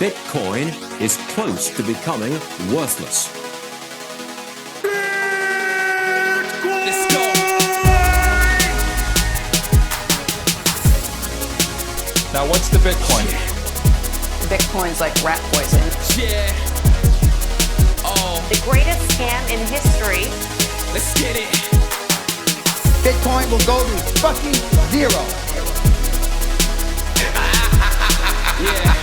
Bitcoin is close to becoming worthless. Let's go. Now, what's the Bitcoin? Bitcoin's like rat poison. Yeah. Oh, The greatest scam in history. let's get it. Bitcoin will go to fucking zero. Yeah.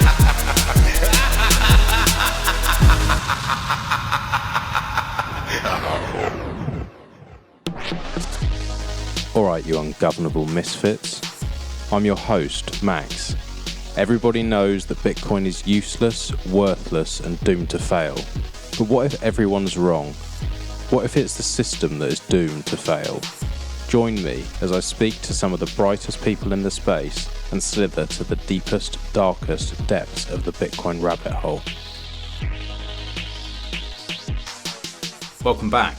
Alright, you ungovernable misfits. I'm your host, Max. Everybody knows that Bitcoin is useless, worthless, and doomed to fail. But what if everyone's wrong? What if it's the system that is doomed to fail? Join me as I speak to some of the brightest people in the space and slither to the deepest, darkest depths of the Bitcoin rabbit hole. Welcome back.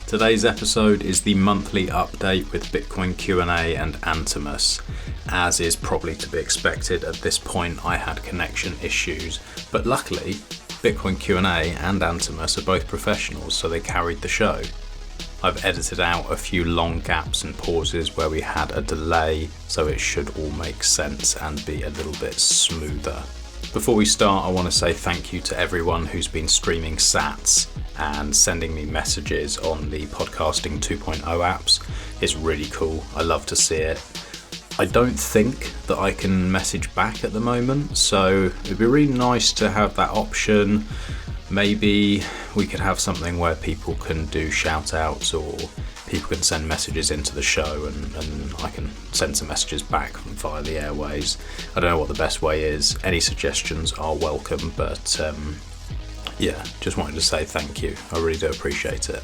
Today's episode is the monthly update with Bitcoin Q&A and Antomous. As is probably to be expected at this point, I had connection issues, but luckily Bitcoin Q&A and Antomous are both professionals, so they carried the show. I've edited out a few long gaps and pauses where we had a delay, so it should all make sense and be a little bit smoother. Before we start, I want to say thank you to everyone who's been streaming sats and sending me messages on the Podcasting 2.0 apps. It's really cool. I love to see it. I don't think that I can message back at the moment, so it'd be really nice to have that option. Maybe we could have something where people can do shout outs or people can send messages into the show and I can send some messages back via the airways. I don't know what the best way is. Any suggestions are welcome, but yeah, just wanted to say thank you. I really do appreciate it.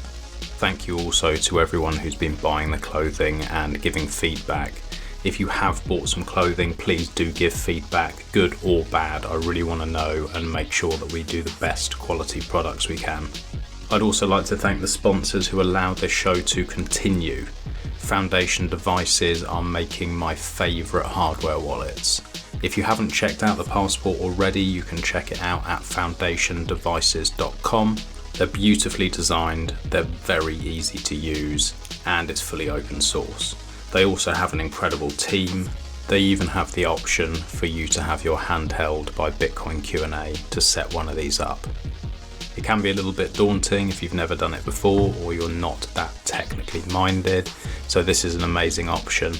Thank you also to everyone who's been buying the clothing and giving feedback. If you have bought some clothing, please do give feedback, good or bad. I really want to know and make sure that we do the best quality products we can. I'd also like to thank the sponsors who allow this show to continue. Foundation Devices are making my favourite hardware wallets. If you haven't checked out the Passport already, you can check it out at foundationdevices.com. They're beautifully designed, they're very easy to use, and it's fully open source. They also have an incredible team. They even have the option for you to have your hand held by Bitcoin Q&A to set one of these up. It can be a little bit daunting if you've never done it before or you're not that technically minded, so this is an amazing option.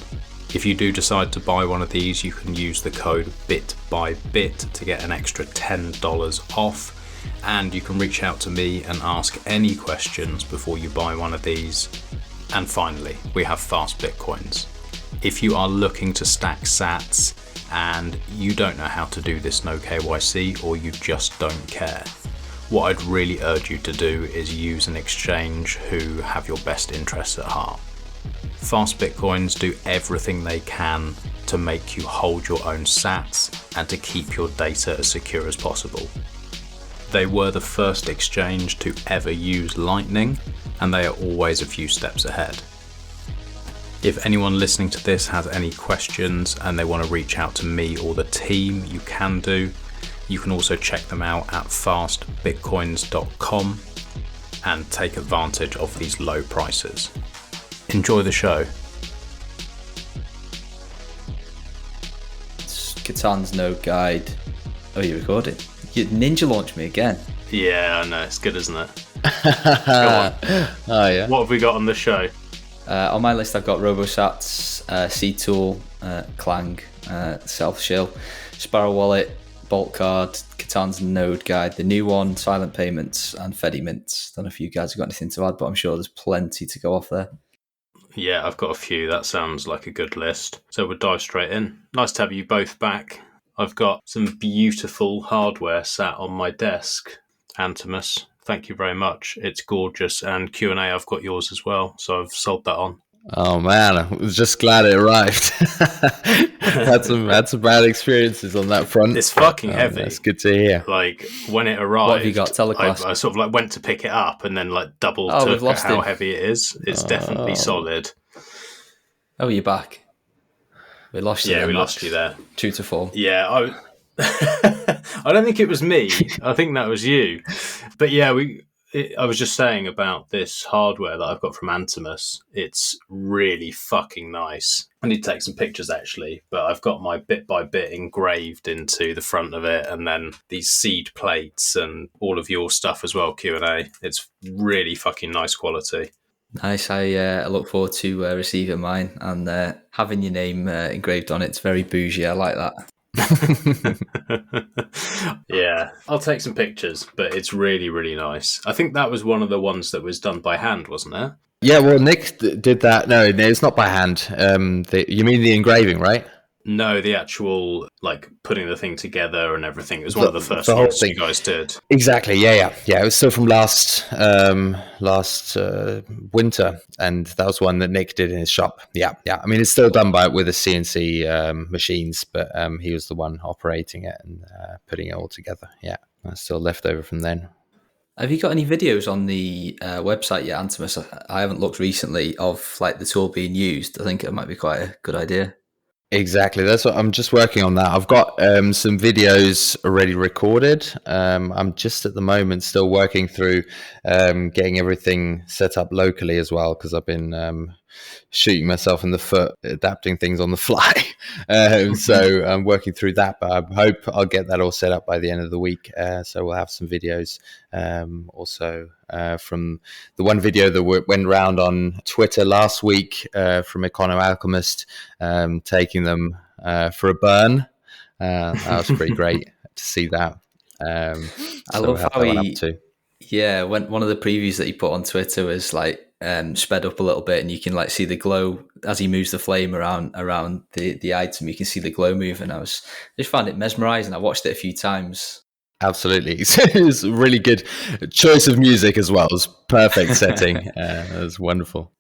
If you do decide to buy one of these, you can use the code BITBYBIT to get an extra $10 off, and you can reach out to me and ask any questions before you buy one of these. And finally, we have fast Bitcoins. If you are looking to stack sats and you don't know how to do this no KYC or you just don't care, what I'd really urge you to do is use an exchange who have your best interests at heart. Fast Bitcoins do everything they can to make you hold your own sats and to keep your data as secure as possible. They were the first exchange to ever use Lightning, and they are always a few steps ahead. If anyone listening to this has any questions and they want to reach out to me or the team, you can do. You can also check them out at fastbitcoins.com and take advantage of these low prices. Enjoy the show. Catan's Node Guide. Oh, you recorded? You ninja launched me again. Yeah, I know, it's good, isn't it? Oh yeah. What have we got on the show? On my list, I've got Robosats, C-Tool, Clang, Self Shill, Sparrow Wallet, Bolt Card, Catan's Node Guide, the new one, Silent Payments, and Fedi Mints. Don't know if you guys have got anything to add, but I'm sure there's plenty to go off there. Yeah, I've got a few. That sounds like a good list. So we'll dive straight in. Nice to have you both back. I've got some beautiful hardware sat on my desk. Antomous, thank you very much. It's gorgeous. And Q&A, I've got yours as well. So I've sold that on. Oh man, I was just glad it arrived. had some bad experiences on that front. It's fucking heavy. That's good to hear. Like when it arrived, What have you got? Teleclass? I sort of like went to pick it up and then like double we've took lost how him. heavy it is. It's definitely solid. Oh, you're back. We lost you. Yeah, there, we Max. lost you there. 2-4. Yeah, I don't think it was me. I think that was you. But yeah, I was just saying about this hardware that I've got from Antomous. It's really fucking nice. I need to take some pictures actually, but I've got my bit by bit engraved into the front of it, and then these seed plates and all of your stuff as well, Q&A. It's really fucking nice quality. Nice. I look forward to receiving mine and having your name engraved on it. It's very bougie. I like that. Yeah, I'll take some pictures, but it's really, really nice. I think that was one of the ones that was done by hand, wasn't it? Yeah, well, Nick did that. No, it's not by hand. You mean the engraving, right? No, the actual, like, putting the thing together and everything. It was one of the first whole ones thing. you guys did. Exactly. Yeah. It was still from last winter, and that was one that Nick did in his shop. Yeah. I mean, it's still done with the CNC machines, but he was the one operating it and putting it all together. Yeah, that's still left over from then. Have you got any videos on the website yet, Antomous? I haven't looked recently of like the tool being used. I think it might be quite a good idea. Exactly. That's what I'm just working on that. I've got some videos already recorded. I'm just at the moment still working through getting everything set up locally as well, because I've been shooting myself in the foot, adapting things on the fly. So I'm working through that, but I hope I'll get that all set up by the end of the week. So we'll have some videos also from the one video that went round on Twitter last week from Econo Alchemist, taking them for a burn. That was pretty great to see that. I love how when one of the previews that he put on Twitter was like sped up a little bit, and you can like see the glow as he moves the flame around the item. You can see the glow move, and I just found it mesmerizing. I watched it a few times. Absolutely. It's a really good choice of music as well. It was perfect setting. It was wonderful.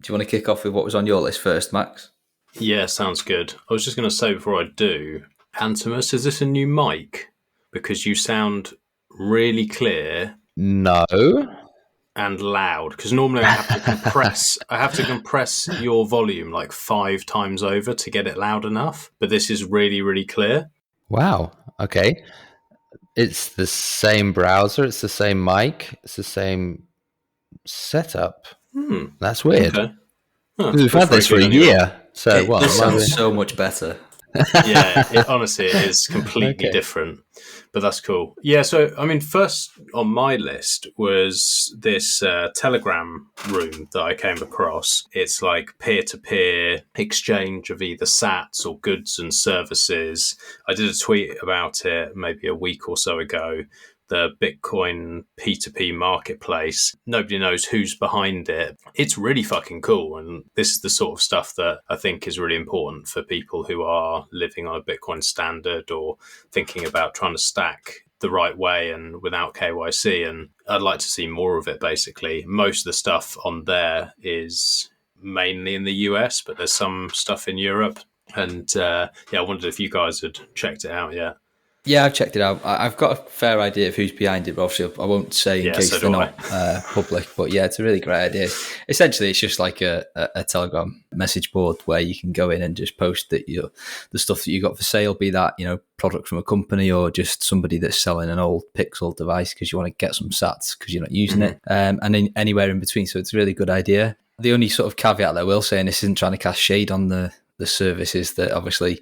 Do you want to kick off with what was on your list first, Max? Yeah, sounds good. I was just going to say before I do, Antomous, is this a new mic? Because you sound really clear. No. And loud. Because normally I have to compress your volume like 5 times over to get it loud enough. But this is really, really clear. Wow. Okay. It's the same browser. It's the same mic. It's the same setup. That's weird. Okay. We've had this for a year. So it sounds so much better. Yeah, honestly, it is completely different. But that's cool. Yeah, so, I mean, first on my list was this Telegram room that I came across. It's like peer-to-peer exchange of either sats or goods and services. I did a tweet about it maybe a week or so ago. The Bitcoin P2P marketplace. Nobody knows who's behind it. It's really fucking cool. And this is the sort of stuff that I think is really important for people who are living on a Bitcoin standard or thinking about trying to stack the right way and without KYC. And I'd like to see more of it, basically. Most of the stuff on there is mainly in the US, but there's some stuff in Europe. And I wondered if you guys had checked it out yet. Yeah, I've checked it out. I've got a fair idea of who's behind it, but obviously I won't say in case they're not public. But yeah, it's a really great idea. Essentially, it's just like a Telegram message board where you can go in and just post that the stuff that you got for sale, be that product from a company or just somebody that's selling an old Pixel device because you want to get some sats because you're not using it, and then anywhere in between. So it's a really good idea. The only sort of caveat that I will say, and this isn't trying to cast shade on the service, is that obviously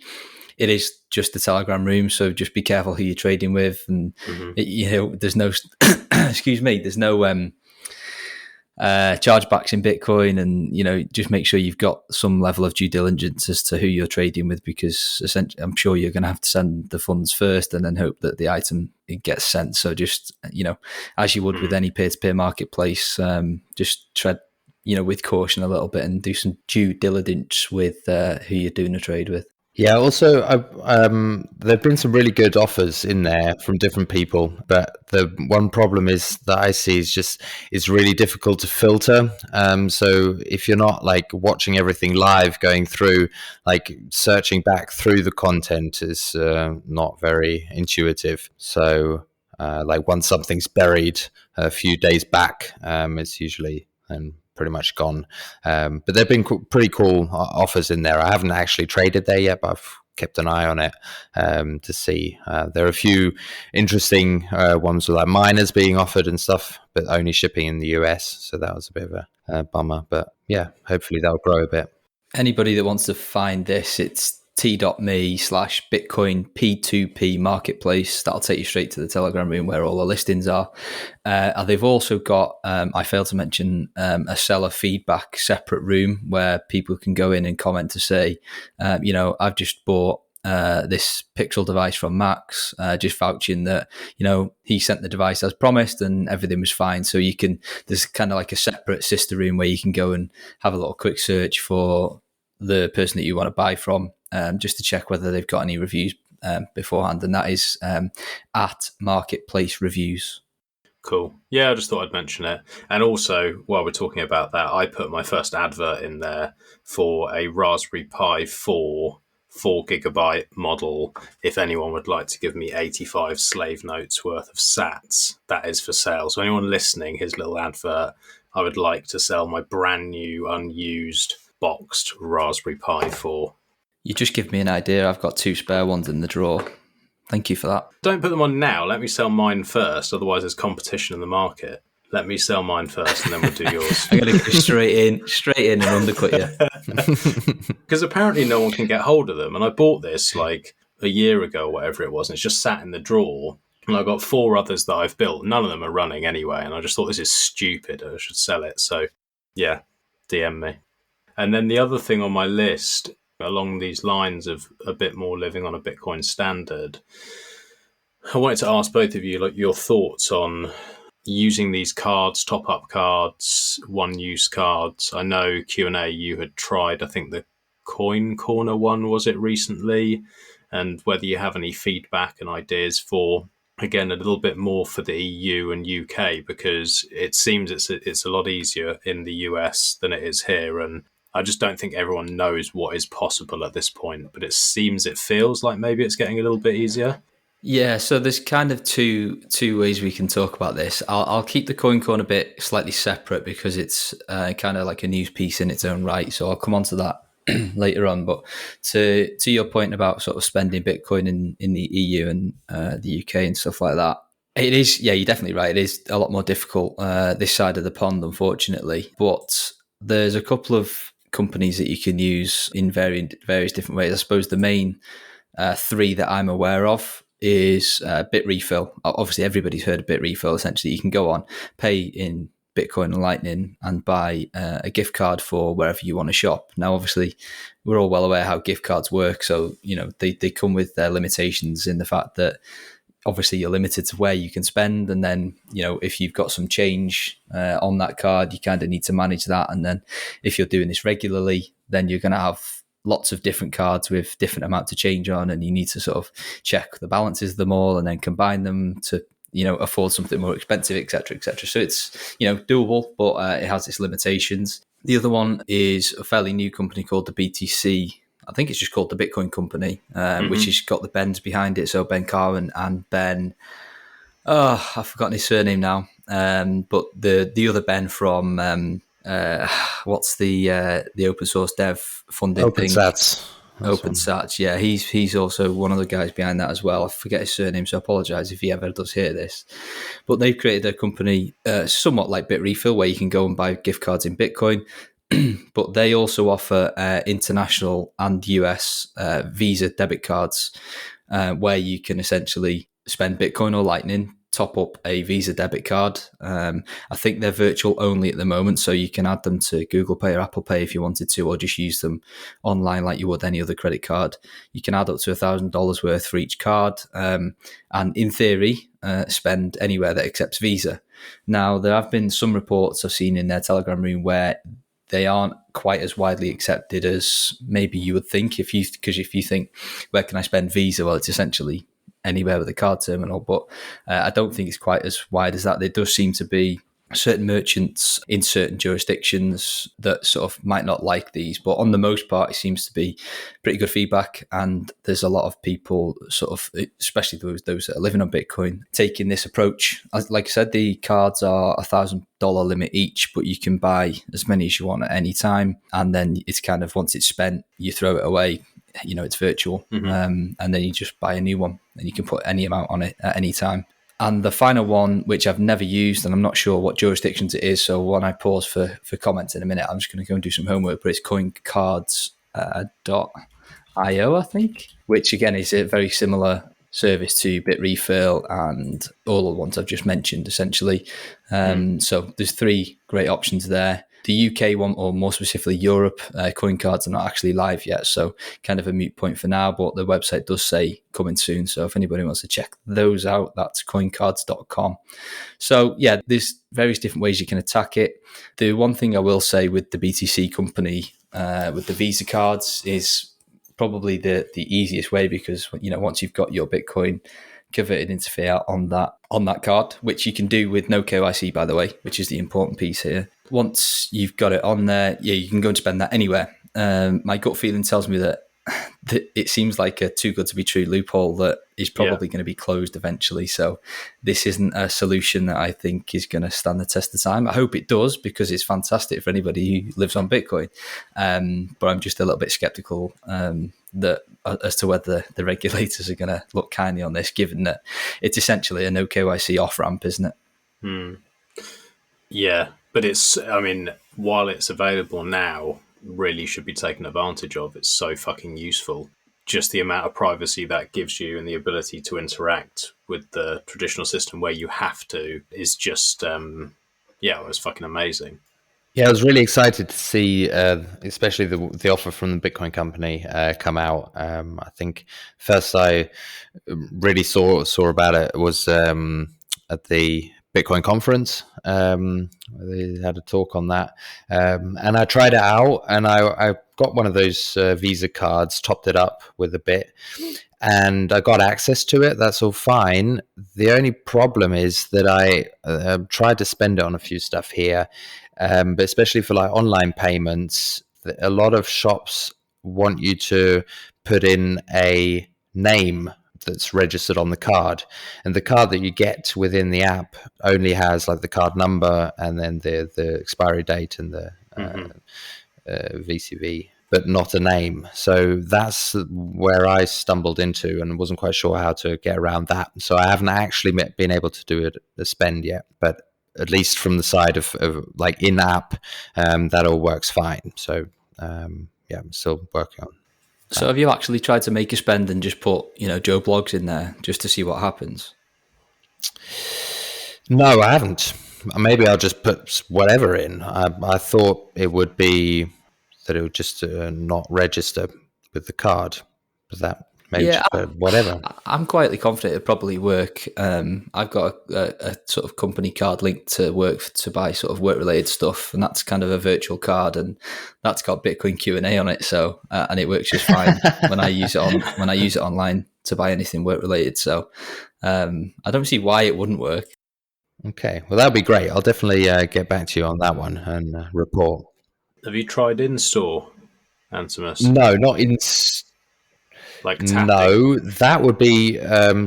it is just the Telegram room, so just be careful who you're trading with, and there's no, there's no chargebacks in Bitcoin, and just make sure you've got some level of due diligence as to who you're trading with, because essentially, I'm sure you're going to have to send the funds first, and then hope that the item it gets sent. So just as you would with any peer-to-peer marketplace, just tread with caution a little bit and do some due diligence with who you're doing a trade with. Yeah, also, there've been some really good offers in there from different people, but the one problem is that I see is it's really difficult to filter. So if you're not like watching everything live, going through, like searching back through the content is not very intuitive. So like once something's buried a few days back, it's usually pretty much gone. But there've been pretty cool offers in there. I haven't actually traded there yet, but I've kept an eye on it to see. There are a few interesting ones with like miners being offered and stuff, but only shipping in the US. So that was a bit of a bummer. But yeah, hopefully that'll grow a bit. Anybody that wants to find this, it's t.me/Bitcoin P2P marketplace. That'll take you straight to the Telegram room where all the listings are. They've also got, I failed to mention, a seller feedback separate room where people can go in and comment to say, I've just bought this Pixel device from Max, just vouching that, he sent the device as promised and everything was fine. So there's kind of like a separate sister room where you can go and have a little quick search for the person that you want to buy from, just to check whether they've got any reviews beforehand. And that is at Marketplace Reviews. Cool. Yeah, I just thought I'd mention it. And also, while we're talking about that, I put my first advert in there for a Raspberry Pi 4 4GB model. If anyone would like to give me 85 slave notes worth of sats, that is for sale. So anyone listening, his little advert, I would like to sell my brand new, unused, boxed Raspberry Pi 4. You just give me an idea. I've got 2 spare ones in the drawer. Thank you for that. Don't put them on now. Let me sell mine first. Otherwise, there's competition in the market. Let me sell mine first, and then we'll do yours. I'm going to go straight in and undercut you. Because apparently no one can get hold of them. And I bought this like a year ago or whatever it was, and it's just sat in the drawer. And I've got 4 others that I've built. None of them are running anyway. And I just thought, this is stupid. I should sell it. So, yeah, DM me. And then the other thing on my list, along these lines of a bit more living on a Bitcoin standard, I wanted to ask both of you your thoughts on using these cards, top-up cards, one-use cards. I know Q&A, you had tried, I think the Coin Corner one, was it recently? And whether you have any feedback and ideas for, again, a little bit more for the EU and UK, because it seems it's a lot easier in the US than it is here. And I just don't think everyone knows what is possible at this point, but it feels like maybe it's getting a little bit easier. Yeah, so there's kind of two ways we can talk about this. I'll keep the Coin Corner bit slightly separate because it's kind of like a news piece in its own right. So I'll come on to that later on. But to your point about sort of spending Bitcoin in the EU and the UK and stuff like that, it is, yeah, you're definitely right. It is a lot more difficult this side of the pond, unfortunately. But there's a couple of companies that you can use in various different ways. I suppose the main 3 that I'm aware of is Bitrefill. Obviously, everybody's heard of Bitrefill. Essentially, you can go on, pay in Bitcoin and Lightning, and buy a gift card for wherever you want to shop. Now, obviously, we're all well aware how gift cards work. So, they come with their limitations in the fact that obviously you're limited to where you can spend. And then, if you've got some change on that card, you kind of need to manage that. And then if you're doing this regularly, then you're going to have lots of different cards with different amounts of change on, and you need to sort of check the balances of them all and then combine them to, afford something more expensive, et cetera, et cetera. So it's, doable, but it has its limitations. The other one is a fairly new company called the BTC. I think it's just called the Bitcoin Company, which has got the Bens behind it. So Ben Carwin and Ben, I've forgotten his surname now. But the other Ben from, what's the open source dev funded thing? OpenSats, yeah, he's also one of the guys behind that as well. I forget his surname, so I apologise if he ever does hear this. But they've created a company somewhat like Bitrefill, where you can go and buy gift cards in Bitcoin, but they also offer international and US Visa debit cards, where you can essentially spend Bitcoin or Lightning, top up a Visa debit card. I think they're virtual only at the moment, so you can add them to Google Pay or Apple Pay if you wanted to, or just use them online like you would any other credit card. You can add up to $1,000 worth for each card, and in theory, spend anywhere that accepts Visa. Now, there have been some reports I've seen in their Telegram room where they aren't quite as widely accepted as maybe you would think. Because if you think, where can I spend Visa? Well, it's essentially anywhere with a card terminal, but I don't think it's quite as wide as that. There does seem to be certain merchants in certain jurisdictions that sort of might not like these, but on the most part, it seems to be pretty good feedback. And there's a lot of people sort of, especially those that are living on Bitcoin, taking this approach. Like I said, the cards are $1,000 limit each, but you can buy as many as you want at any time. And then it's kind of, once it's spent, you throw it away. it's virtual, and then you just buy a new one, and you can put any amount on it at any time. And the final one, which I've never used, and I'm not sure what jurisdictions it is, so when I pause for comments in a minute, I'm just going to go and do some homework, but it's coincards.io, I think, which again is a very similar service to Bitrefill and all the ones I've just mentioned, essentially. So there's 3 great options there. The UK one, or more specifically Europe, CoinCards are not actually live yet, so kind of a moot point for now, but the website does say coming soon. So if anybody wants to check those out, that's coincards.com. So yeah, there's various different ways you can attack it. The one thing I will say with the BTC company, with the Visa cards, is probably the easiest way, because once you've got your Bitcoin converted into fiat on that card, which you can do with no KYC, by the way, which is the important piece here. Once you've got it on there, you can go and spend that anywhere. My gut feeling tells me that it seems like a too good to be true loophole that is probably going to be closed eventually. So this isn't a solution that I think is going to stand the test of time. I hope it does, because it's fantastic for anybody who lives on Bitcoin. But I'm just a little bit skeptical that as to whether the regulators are going to look kindly on this, given that it's essentially a no KYC off ramp, isn't it? Yeah, but while it's available now, really should be taken advantage of. It's so fucking useful. Just the amount of privacy that gives you and the ability to interact with the traditional system where you have to is just, it was fucking amazing. Yeah, I was really excited to see, especially the offer from the Bitcoin company come out. I think first I really saw about it was at the Bitcoin conference. They had a talk on that, and I tried it out, and I got one of those Visa cards, topped it up with a bit, and I got access to it. That's all fine. The only problem is that I tried to spend it on a few stuff here, but especially for like online payments, a lot of shops want you to put in a name that's registered on the card, and the card that you get within the app only has like the card number and then the expiry date and the VCV, but not a name. So that's where I stumbled into and wasn't quite sure how to get around that. So I haven't actually been able to do a spend yet, but at least from the side of like in-app, that all works fine. So I'm still working on. So have you actually tried to make a spend and just put, Joe Blogs in there just to see what happens? No, I haven't. Maybe I'll just put whatever in. I thought it would be that it would just not register with the card. But that maybe whatever. I'm quietly confident it'll probably work. I've got a sort of company card linked to work to buy sort of work-related stuff, and that's kind of a virtual card, and that's got Bitcoin Q&A on it. So and it works just fine when I use it online to buy anything work-related. So I don't see why it wouldn't work. Okay, well that'd be great. I'll definitely get back to you on that one and report. Have you tried in-store, Antomous? No, not in. Like tapping? No, that would be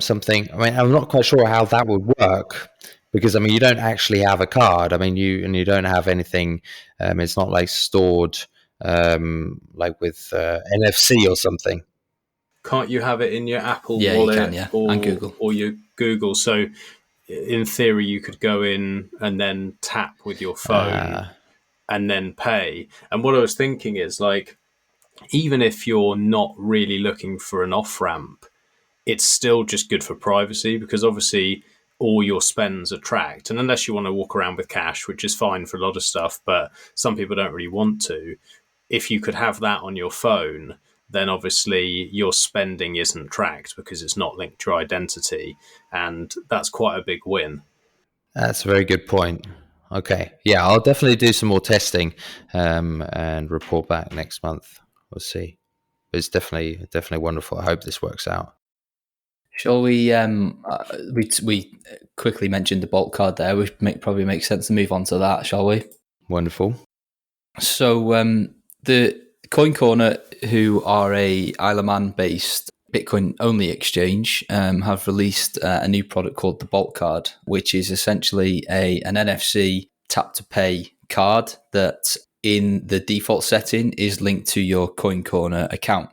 something. I mean, I'm not quite sure how that would work, because you don't actually have a card. You don't have anything. It's not like stored like with NFC or something. Can't you have it in your Apple Wallet? You can, and Google, or your Google? So in theory, you could go in and then tap with your phone and then pay. And what I was thinking is, like, even if you're not really looking for an off-ramp, it's still just good for privacy, because obviously all your spends are tracked. And unless you want to walk around with cash, which is fine for a lot of stuff, but some people don't really want to, if you could have that on your phone, then obviously your spending isn't tracked because it's not linked to your identity. And that's quite a big win. That's a very good point. Okay. Yeah, I'll definitely do some more testing and report back next month. We'll see. But it's definitely wonderful. I hope this works out. Shall we? We quickly mentioned the Bolt card there. Probably makes sense to move on to that, shall we? Wonderful. So the Coin Corner, who are a Isle of Man-based Bitcoin-only exchange, have released a new product called the Bolt card, which is essentially an NFC tap-to-pay card that, in the default setting, is linked to your Coin Corner account.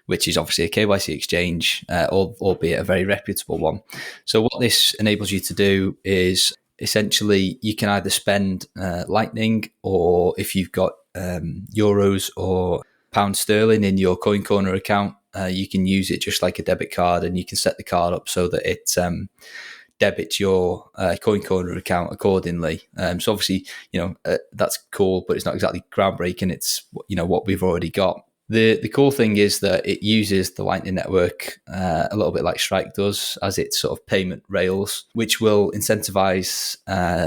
which is obviously a KYC exchange, albeit a very reputable one. So what this enables you to do is essentially you can either spend Lightning, or if you've got euros or pound sterling in your Coin Corner account, you can use it just like a debit card, and you can set the card up so that it debits your Coin Corner account accordingly. So obviously, that's cool, but it's not exactly groundbreaking. It's what we've already got. The cool thing is that it uses the Lightning Network a little bit like Strike does as its sort of payment rails, which will incentivize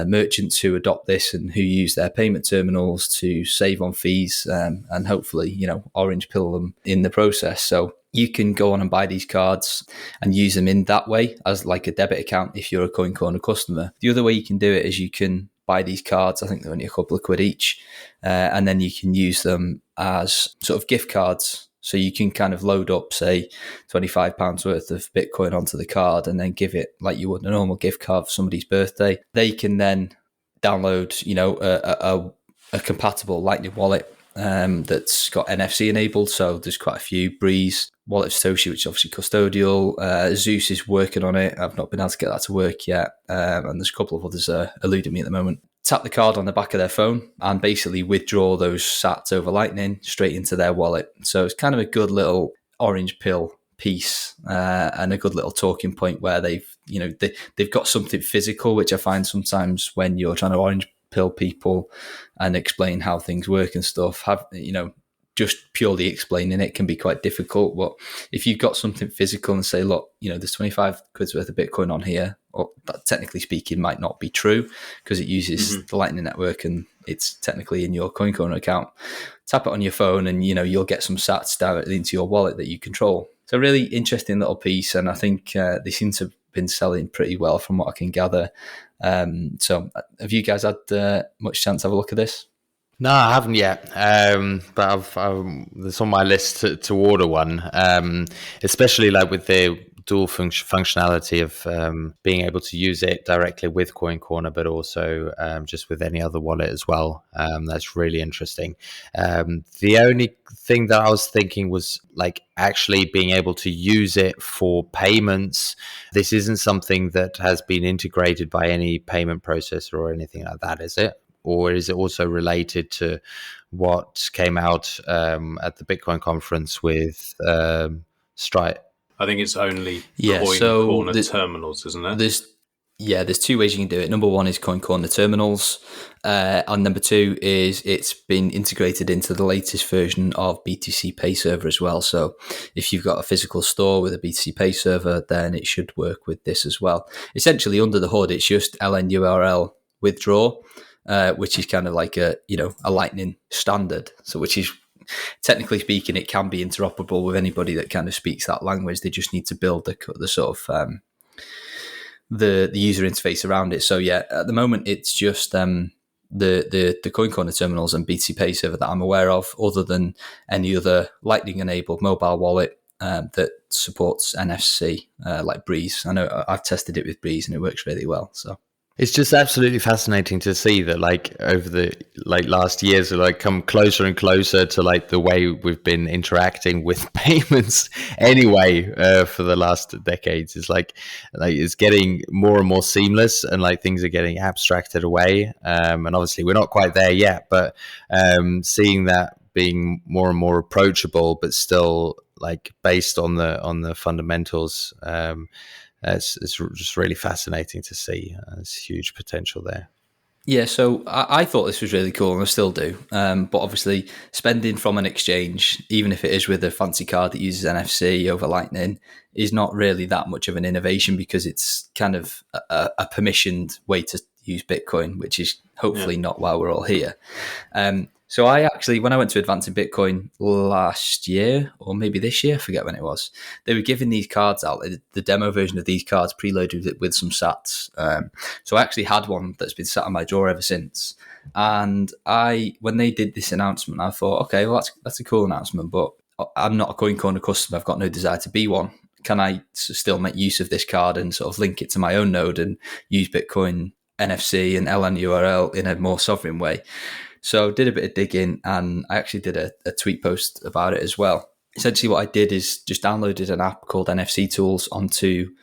merchants who adopt this and who use their payment terminals to save on fees and hopefully, orange pill them in the process. So you can go on and buy these cards and use them in that way as like a debit account if you're a Coin Corner customer. The other way you can do it is you can buy these cards. I think they're only a couple of quid each. And then you can use them as sort of gift cards. So you can kind of load up, say, £25 worth of Bitcoin onto the card and then give it like you would a normal gift card for somebody's birthday. They can then download, a compatible Lightning wallet that's got NFC enabled. So there's quite a few. Breeze, Wallet of Satoshi, which is obviously custodial. Zeus is working on it. I've not been able to get that to work yet. And there's a couple of others eluding me at the moment. Tap the card on the back of their phone and basically withdraw those sats over Lightning straight into their wallet. So it's kind of a good little orange pill piece and a good little talking point where they've got something physical, which I find sometimes when you're trying to orange pill people and explain how things work and stuff, just purely explaining it can be quite difficult. But if you've got something physical and say, look, there's 25 quid's worth of Bitcoin on here, or that technically speaking might not be true because it uses the Lightning Network and it's technically in your Coin Corner account. Tap it on your phone and, you'll get some sats directly into your wallet that you control. It's a really interesting little piece. And I think they seem to have been selling pretty well from what I can gather. So have you guys had much chance to have a look at this? No, I haven't yet, but it's on my list to order one, especially like with the dual functionality of being able to use it directly with Coin Corner, but also just with any other wallet as well. That's really interesting. The only thing that I was thinking was like actually being able to use it for payments. This isn't something that has been integrated by any payment processor or anything like that, is it? Or is it also related to what came out at the Bitcoin conference with Stripe? I think it's only Coin Corner terminals, isn't it? There's two ways you can do it. Number one is Coin Corner terminals. And number two is it's been integrated into the latest version of BTC Pay Server as well. So if you've got a physical store with a BTC Pay Server, then it should work with this as well. Essentially, under the hood, it's just LNURL withdraw. Which is kind of like a Lightning standard. So which is, technically speaking, it can be interoperable with anybody that kind of speaks that language. They just need to build the sort of the user interface around it. So yeah, at the moment it's just the Coin Corner terminals and BTC Pay Server that I'm aware of, other than any other Lightning enabled mobile wallet that supports NFC like Breeze. I know I've tested it with Breeze and it works really well. So. It's just absolutely fascinating to see that, like, over the last years, like come closer and closer to like the way we've been interacting with payments. Anyway, for the last decades, it's like it's getting more and more seamless, and like things are getting abstracted away. And obviously, we're not quite there yet, but seeing that being more and more approachable, but still like based on the fundamentals. It's just really fascinating to see. There's huge potential there. Yeah, so I thought this was really cool, and I still do. But obviously, spending from an exchange, even if it is with a fancy card that uses NFC over Lightning, is not really that much of an innovation because it's kind of a permissioned way to use Bitcoin, which is hopefully not why we're all here. So I actually, when I went to Advancing Bitcoin last year, or maybe this year, I forget when it was, they were giving these cards out, the demo version of these cards preloaded with some sats. So I actually had one that's been sat on my drawer ever since. And when they did this announcement, I thought, okay, well, that's a cool announcement, but I'm not a Coin Corner customer. I've got no desire to be one. Can I still make use of this card and sort of link it to my own node and use Bitcoin NFC and LNURL in a more sovereign way? So did a bit of digging, and I actually did a tweet post about it as well. essentially what I did is just downloaded an app called NFC Tools onto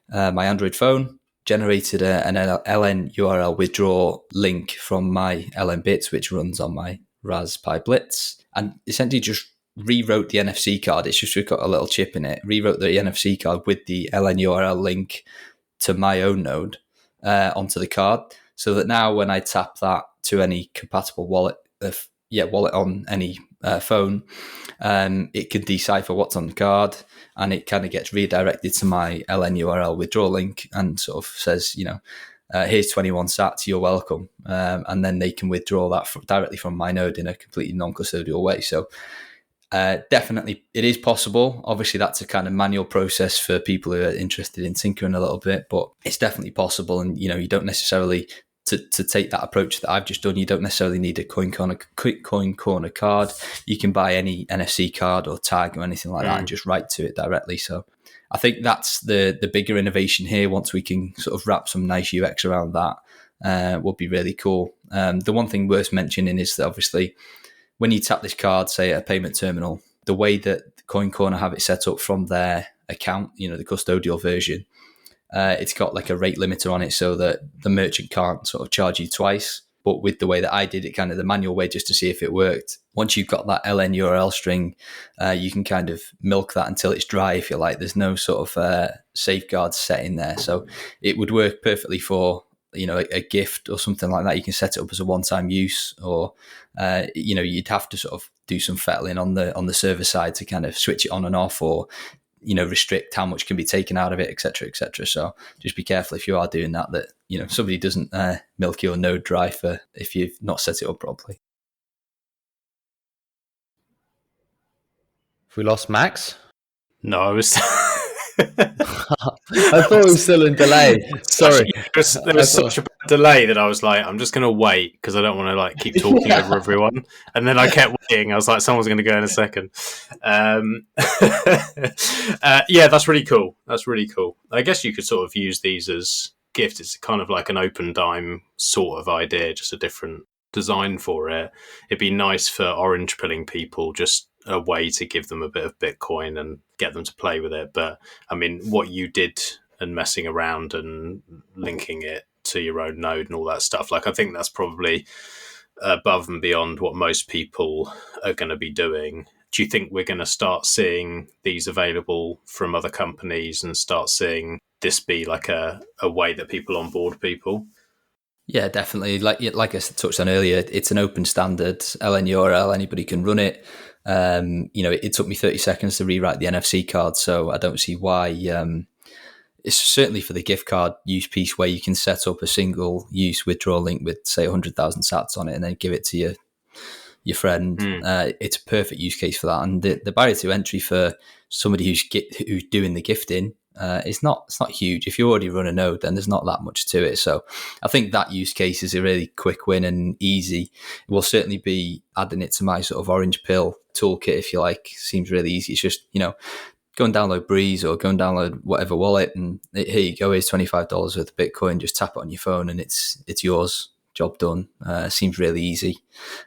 my Android phone, generated an LN URL withdraw link from my LN bits, which runs on my Raspberry Blitz, and essentially just rewrote the NFC card. It's just got a little chip in it. Rewrote the NFC card with the LN URL link to my own node onto the card, so that now when I tap that to any compatible wallet on any phone, it can decipher what's on the card, and it kind of gets redirected to my LN URL withdraw link and sort of says, here's 21 sats, you're welcome. And then they can withdraw that directly from my node in a completely non-custodial way. So definitely it is possible. Obviously that's a kind of manual process for people who are interested in tinkering a little bit, but it's definitely possible. And, you don't necessarily, to take that approach that I've just done, you don't necessarily need a Coin Corner card. You can buy any NFC card or tag or anything like that and just write to it directly. So I think that's the bigger innovation here. Once we can sort of wrap some nice UX around that, would be really cool. The one thing worth mentioning is that obviously when you tap this card, say at a payment terminal, the way that Coin Corner have it set up from their account, the custodial version, it's got like a rate limiter on it so that the merchant can't sort of charge you twice. But with the way that I did it, kind of the manual way, just to see if it worked, once you've got that LN URL string, you can kind of milk that until it's dry, if you like. There's no sort of safeguards set in there. So it would work perfectly for, a gift or something like that. You can set it up as a one-time use, or, you'd have to sort of do some fettling on the server side to kind of switch it on and off, or restrict how much can be taken out of it, etc., etc. So just be careful if you are doing that somebody doesn't milk your node dry if you've not set it up properly. Have we lost Max? No, I was. I thought it was still in delay. Sorry. There was such a bad delay that I was like, I'm just going to wait because I don't want to keep talking over everyone. And then I kept waiting. I was like, someone's going to go in a second. Yeah, that's really cool. That's really cool. I guess you could sort of use these as gifts. It's kind of like an open dime sort of idea, just a different design for it. It'd be nice for orange pilling people, just a way to give them a bit of Bitcoin and get them to play with it. But I mean, what you did and messing around and linking it to your own node and all that stuff, I think that's probably above and beyond what most people are going to be doing. Do you think we're going to start seeing these available from other companies and start seeing this be like a way that people onboard people? Yeah, definitely. Like I touched on earlier, it's an open standard LN URL. Anybody can run it. It took me 30 seconds to rewrite the NFC card, so I don't see why. It's certainly for the gift card use piece where you can set up a single use withdrawal link with, say, 100,000 sats on it and then give it to your friend. It's a perfect use case for that. And the barrier to entry for somebody who's doing the gifting, it's not huge. If you already run a node, then there's not that much to it. So I think that use case is a really quick win and easy. It will certainly be adding it to my sort of orange pill toolkit, if you like. Seems really easy. It's just, go and download Breeze or go and download whatever wallet, and here you go, here's $25 worth of Bitcoin. Just tap it on your phone and it's yours. Job done. Seems really easy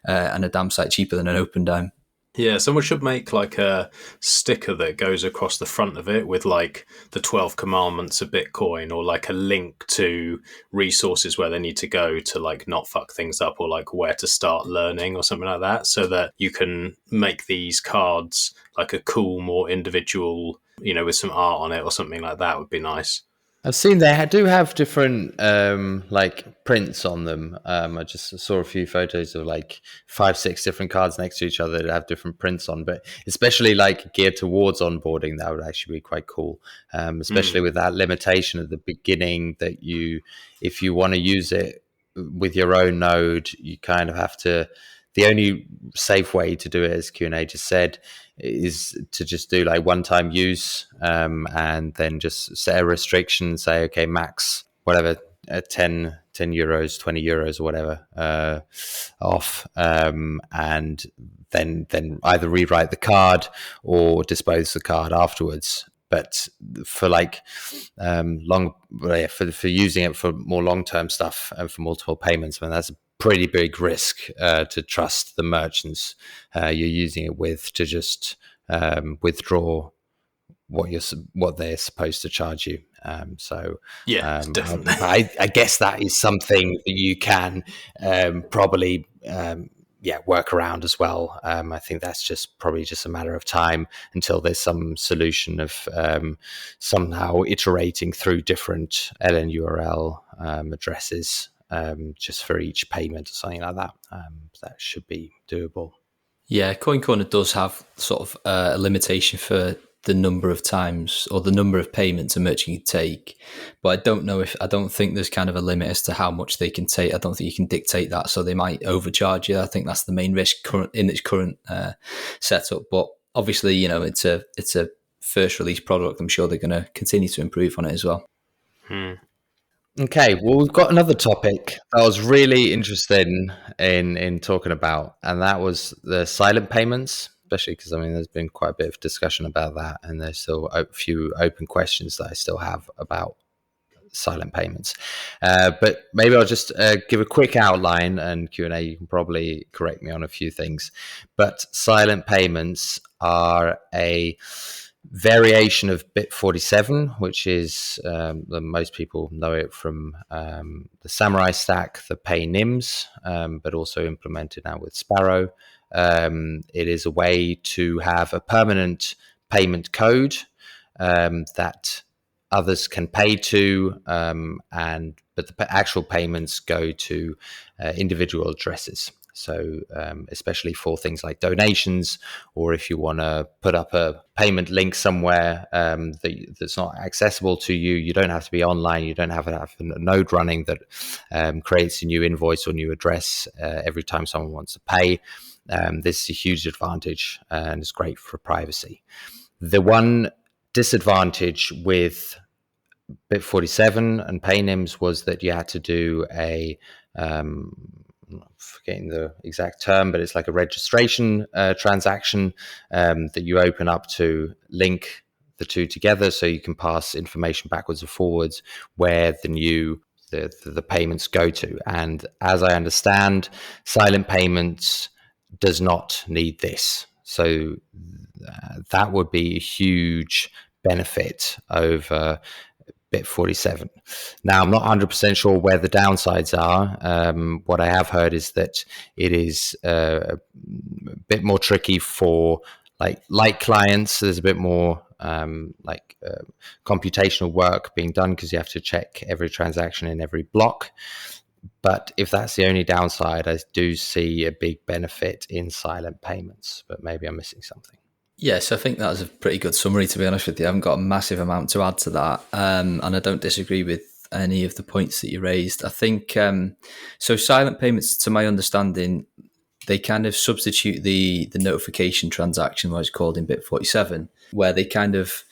and a damn sight cheaper than an open dime. Yeah, someone should make a sticker that goes across the front of it with the 12 commandments of Bitcoin, or a link to resources where they need to go to not fuck things up, or where to start learning or something like that, so that you can make these cards a cool, more individual, with some art on it or something like that would be nice. I've seen they do have different prints on them. I just saw a few photos of 5-6 different cards next to each other that have different prints on, but especially geared towards onboarding, that would actually be quite cool. Especially with that limitation at the beginning that if you want to use it with your own node, you kind of have to. The only safe way to do it, as Q&A just said, is to just do one-time use, and then just set a restriction and say, okay, max, whatever, 10 euros, 20 euros or whatever off, and then either rewrite the card or dispose the card afterwards. But for for using it for more long-term stuff and for multiple payments, that's a pretty big risk to trust the merchants you're using it with to just withdraw what they're supposed to charge you. Definitely. I guess that is something that you can probably work around as well. I think that's probably just a matter of time until there's some solution of somehow iterating through different LNURL addresses just for each payment or something like that. That should be doable. Yeah, Coin Corner does have sort of a limitation for the number of times or the number of payments a merchant can take, but I don't think there's kind of a limit as to how much they can take. I don't think you can dictate that, so they might overcharge you. I think that's the main risk in its current setup. But obviously, it's a first release product. I'm sure they're going to continue to improve on it as well. Okay, well, we've got another topic that I was really interested in talking about, and that was the silent payments, especially because, there's been quite a bit of discussion about that, and there's still a few open questions that I still have about silent payments. But maybe I'll just give a quick outline, and Q&A, you can probably correct me on a few things. But silent payments are a variation of bit 47, which is most people know it from the Samurai stack, the pay nims, but also implemented now with Sparrow. It is a way to have a permanent payment code that others can pay to, but the actual payments go to individual addresses. So especially for things like donations, or if you want to put up a payment link somewhere that's not accessible to you, you don't have to be online. You don't have to have a node running that creates a new invoice or new address every time someone wants to pay. This is a huge advantage, and it's great for privacy. The one disadvantage with bit 47 and paynims was that you had to do I'm forgetting the exact term, but it's like a registration transaction that you open up to link the two together, so you can pass information backwards and forwards where the payments go to. And as I understand, silent payments does not need this, so that would be a huge benefit over bit 47. Now, I'm not 100% sure where the downsides are. What I have heard is that it is a bit more tricky for like clients. There's a bit more computational work being done because you have to check every transaction in every block. But if that's the only downside, I do see a big benefit in silent payments, but maybe I'm missing something. Yes, I think that was a pretty good summary, to be honest with you. I haven't got a massive amount to add to that. And I don't disagree with any of the points that you raised. I think, so silent payments, to my understanding, they kind of substitute the notification transaction, what it's called in bit 47, where they kind of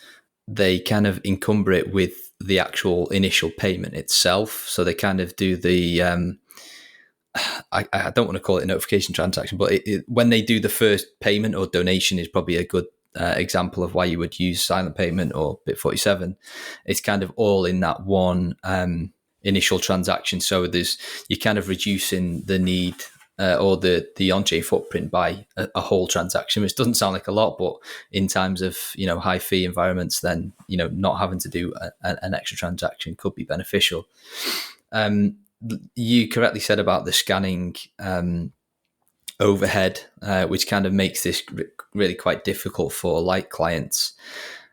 encumber it with the actual initial payment itself. So they kind of do the... I don't want to call it a notification transaction, but when they do the first payment or donation is probably a good example of why you would use silent payment or bit 47. It's kind of all in that one initial transaction. So you're kind of reducing the need or the on-chain footprint by a whole transaction, which doesn't sound like a lot, but in times of high fee environments, then not having to do an extra transaction could be beneficial. You correctly said about the scanning overhead, which kind of makes this really quite difficult for light clients.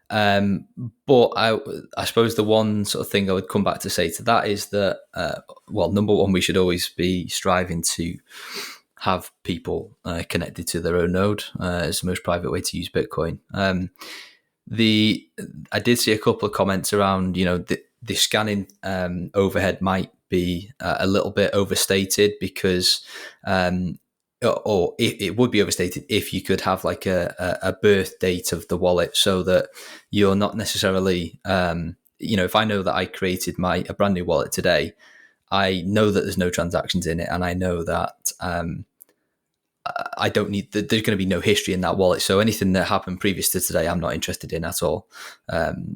But I suppose the one sort of thing I would come back to say to that is that, number one, we should always be striving to have people connected to their own node as the most private way to use Bitcoin. I did see a couple of comments around, the scanning overhead might be a little bit overstated because, or it would be overstated if you could have like a birth date of the wallet, so that you're not necessarily, if I know that I created a brand new wallet today, I know that there's no transactions in it, and I know that I don't need. There's going to be no history in that wallet. So anything that happened previous to today, I'm not interested in at all.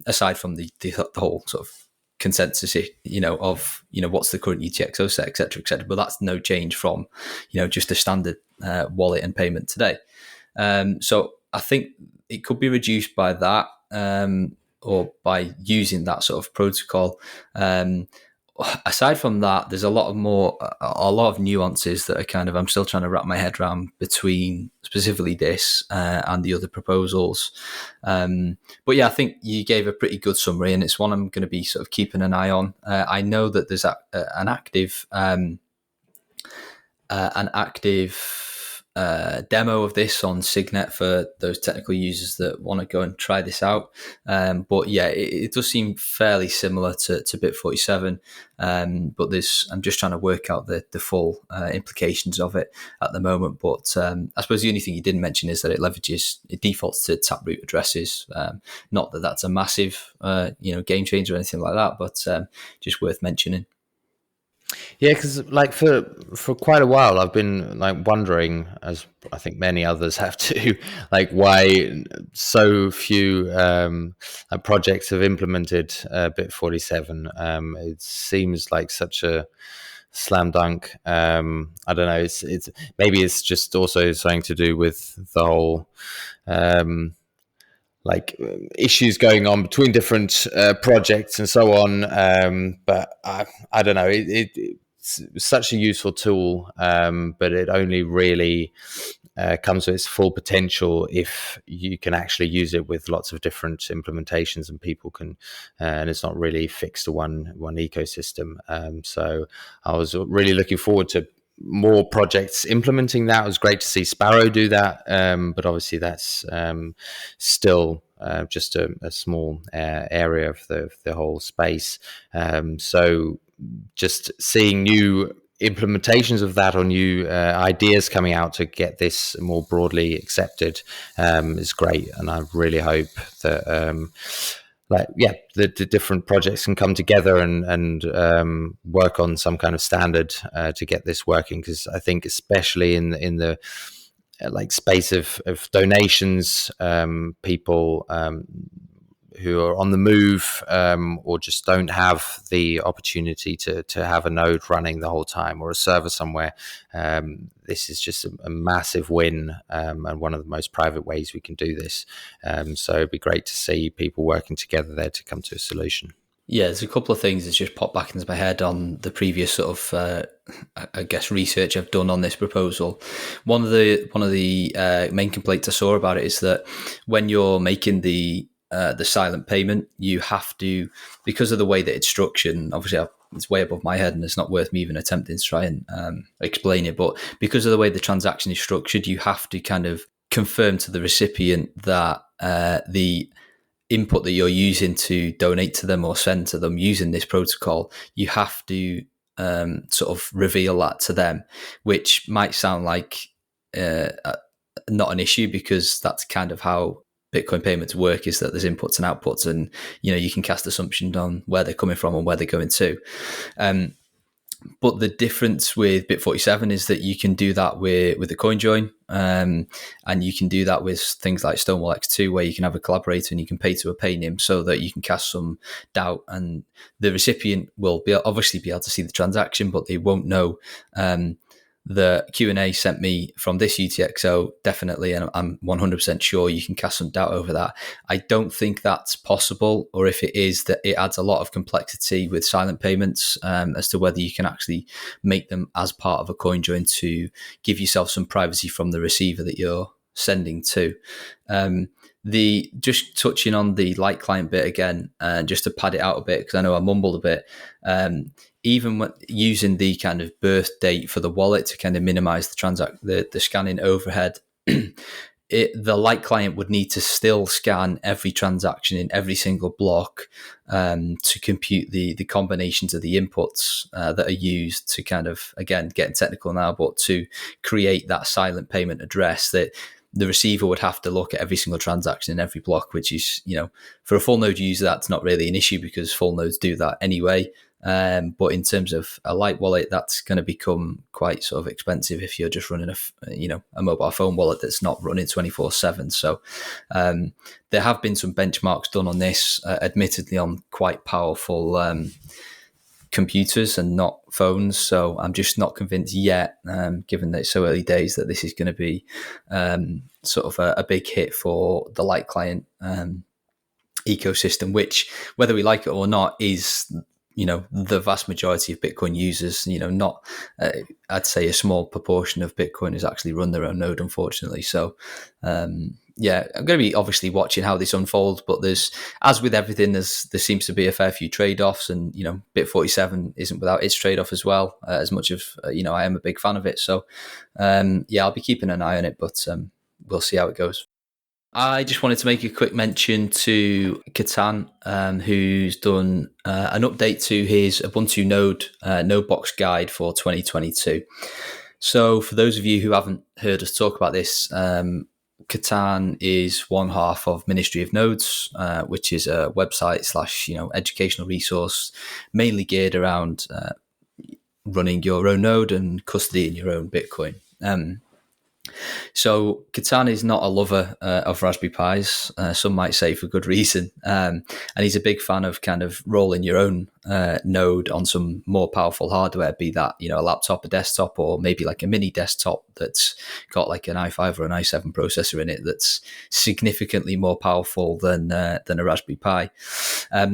Aside from the whole sort of consensus, of what's the current UTXO set, etc., etc. But that's no change from, just a standard wallet and payment today. So I think it could be reduced by that, or by using that sort of protocol. Aside from that, there's a lot of nuances that are kind of, I'm still trying to wrap my head around between specifically this and the other proposals. But yeah, I think you gave a pretty good summary, and it's one I'm going to be sort of keeping an eye on. I know that there's an active demo of this on Signet for those technical users that want to go and try this out. But yeah, it does seem fairly similar to Bit47. But I'm just trying to work out the full implications of it at the moment. But I suppose the only thing you didn't mention is that it defaults to Taproot addresses. Not that that's a massive game changer or anything like that, but just worth mentioning. Yeah, because like for quite a while, I've been like wondering, as I think many others have too, like why so few projects have implemented Bit47. It seems like such a slam dunk. I don't know. It's maybe it's just also something to do with the whole issues going on between different projects and so on. But I don't know. It's such a useful tool, but it only really comes to its full potential if you can actually use it with lots of different implementations, and people can, and it's not really fixed to one ecosystem. So I was really looking forward to more projects implementing that. It was great to see Sparrow do that, but obviously that's still just a small area of the whole space. So just seeing new implementations of that, or new ideas coming out to get this more broadly accepted is great, and I really hope that the different projects can come together and work on some kind of standard to get this working, because I think especially in the space of donations, people who are on the move or just don't have the opportunity to have a node running the whole time, or a server somewhere. This is just a massive win, and one of the most private ways we can do this. So it'd be great to see people working together there to come to a solution. Yeah, there's a couple of things that's just popped back into my head on the previous sort of, I guess, research I've done on this proposal. One of the main complaints I saw about it is that when you're making the silent payment, you have to, because of the way that it's structured, and obviously it's way above my head and it's not worth me even attempting to try and explain it, but because of the way the transaction is structured, you have to kind of confirm to the recipient that the input that you're using to donate to them or send to them using this protocol, you have to sort of reveal that to them, which might sound like not an issue, because that's kind of how Bitcoin payments work, is that there's inputs and outputs, and you can cast assumptions on where they're coming from and where they're going to. But the difference with Bit47 is that you can do that with the CoinJoin, and you can do that with things like Stonewall X2, where you can have a collaborator and you can pay to a paynim, so that you can cast some doubt, and the recipient will obviously be able to see the transaction, but they won't know the Q&A sent me from this UTXO, definitely, and I'm 100% sure you can cast some doubt over that. I don't think that's possible, or if it is, that it adds a lot of complexity with silent payments as to whether you can actually make them as part of a CoinJoin to give yourself some privacy from the receiver that you're sending to. Just touching on the light client bit again, just to pad it out a bit, because I know I mumbled a bit. Even when using the kind of birth date for the wallet to kind of minimize the scanning overhead, the light client would need to still scan every transaction in every single block to compute the combinations of the inputs that are used to kind of, again, getting technical now, but to create that silent payment address that the receiver would have to look at every single transaction in every block, which is, for a full node user, that's not really an issue, because full nodes do that anyway. But in terms of a light wallet, that's going to become quite sort of expensive if you're just running a mobile phone wallet that's not running 24/7. So there have been some benchmarks done on this, admittedly on quite powerful computers and not phones. So I'm just not convinced yet, given that it's so early days, that this is going to be sort of a big hit for the light client ecosystem, which, whether we like it or not, is the vast majority of Bitcoin users. Not I'd say a small proportion of Bitcoiners actually run their own node, unfortunately. So yeah, I'm going to be obviously watching how this unfolds, but as with everything, there seems to be a fair few trade-offs, and Bit47 isn't without its trade-off as well, as much of I am a big fan of it. So yeah, I'll be keeping an eye on it, but we'll see how it goes. I just wanted to make a quick mention to Catan, who's done an update to his Ubuntu node box guide for 2022. So for those of you who haven't heard us talk about this, Catan is one half of Ministry of Nodes, which is a website / educational resource mainly geared around running your own node and custodying your own Bitcoin. So Catan is not a lover of Raspberry Pis, some might say for good reason, and he's a big fan of kind of rolling your own node on some more powerful hardware, be that a laptop, a desktop, or maybe like a mini desktop that's got like an i5 or an i7 processor in it that's significantly more powerful than a Raspberry Pi.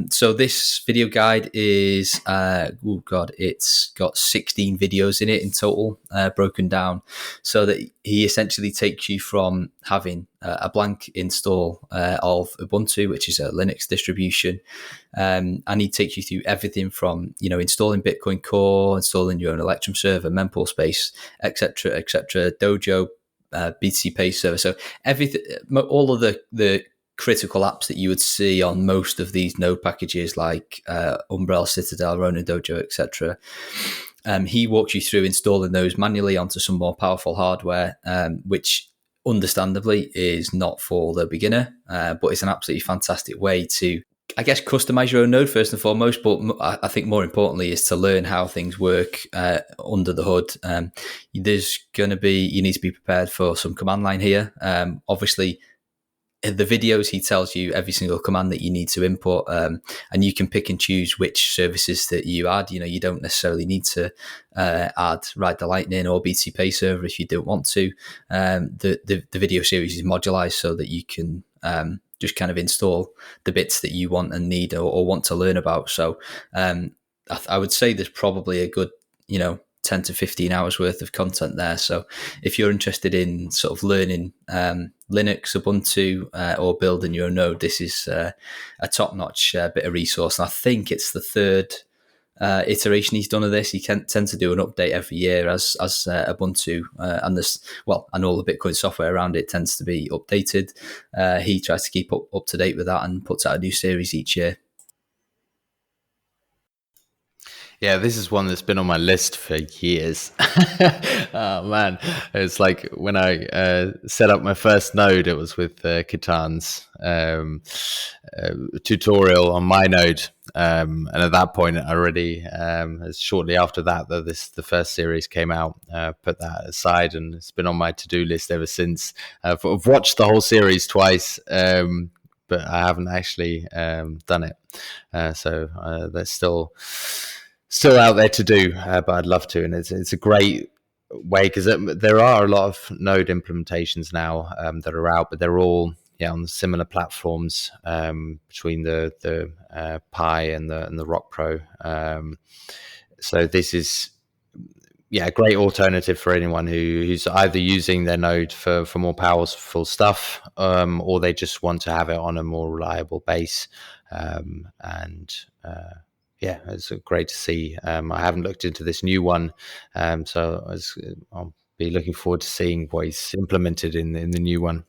So this video guide is it's got 16 videos in it in total, broken down, so that he essentially takes you from having a blank install of Ubuntu, which is a Linux distribution, and he takes you through everything from installing Bitcoin Core, installing your own Electrum server, mempool space, etc., Dojo, BTC Pay server. So everything, all of the critical apps that you would see on most of these node packages, like Umbrella, Citadel, Ronin Dojo, etc. He walks you through installing those manually onto some more powerful hardware, which understandably is not for the beginner, but it's an absolutely fantastic way to, I guess, customize your own node first and foremost. But I think more importantly is to learn how things work under the hood. You need to be prepared for some command line here. Obviously, in the videos, he tells you every single command that you need to input, and you can pick and choose which services that you add. You don't necessarily need to add Ride the Lightning or BTC Pay server if you don't want to. The video series is modularized so that you can just kind of install the bits that you want and need or want to learn about. So I would say there's probably a good 10 to 15 hours worth of content there. So if you're interested in sort of learning Linux, Ubuntu, or building your own node, this is a top-notch bit of resource. And I think it's the third iteration he's done of this. He tends to do an update every year as Ubuntu and all the Bitcoin software around it tends to be updated. He tries to keep up to date with that and puts out a new series each year. Yeah, this is one that's been on my list for years. Oh man, it's like when I set up my first node, it was with Catan's tutorial on my node, and at that point, I already shortly after that the first series came out. Put that aside, and it's been on my to-do list ever since. I've watched the whole series twice. But I haven't actually done it, so that's still out there to do, but I'd love to. And it's a great way, because there are a lot of node implementations now that are out, but they're all on similar platforms between the Pi and the Rock Pro. So this is a great alternative for anyone who's either using their node for more powerful stuff, or they just want to have it on a more reliable base. It's great to see. I haven't looked into this new one, so I'll be looking forward to seeing what he's implemented in the new one.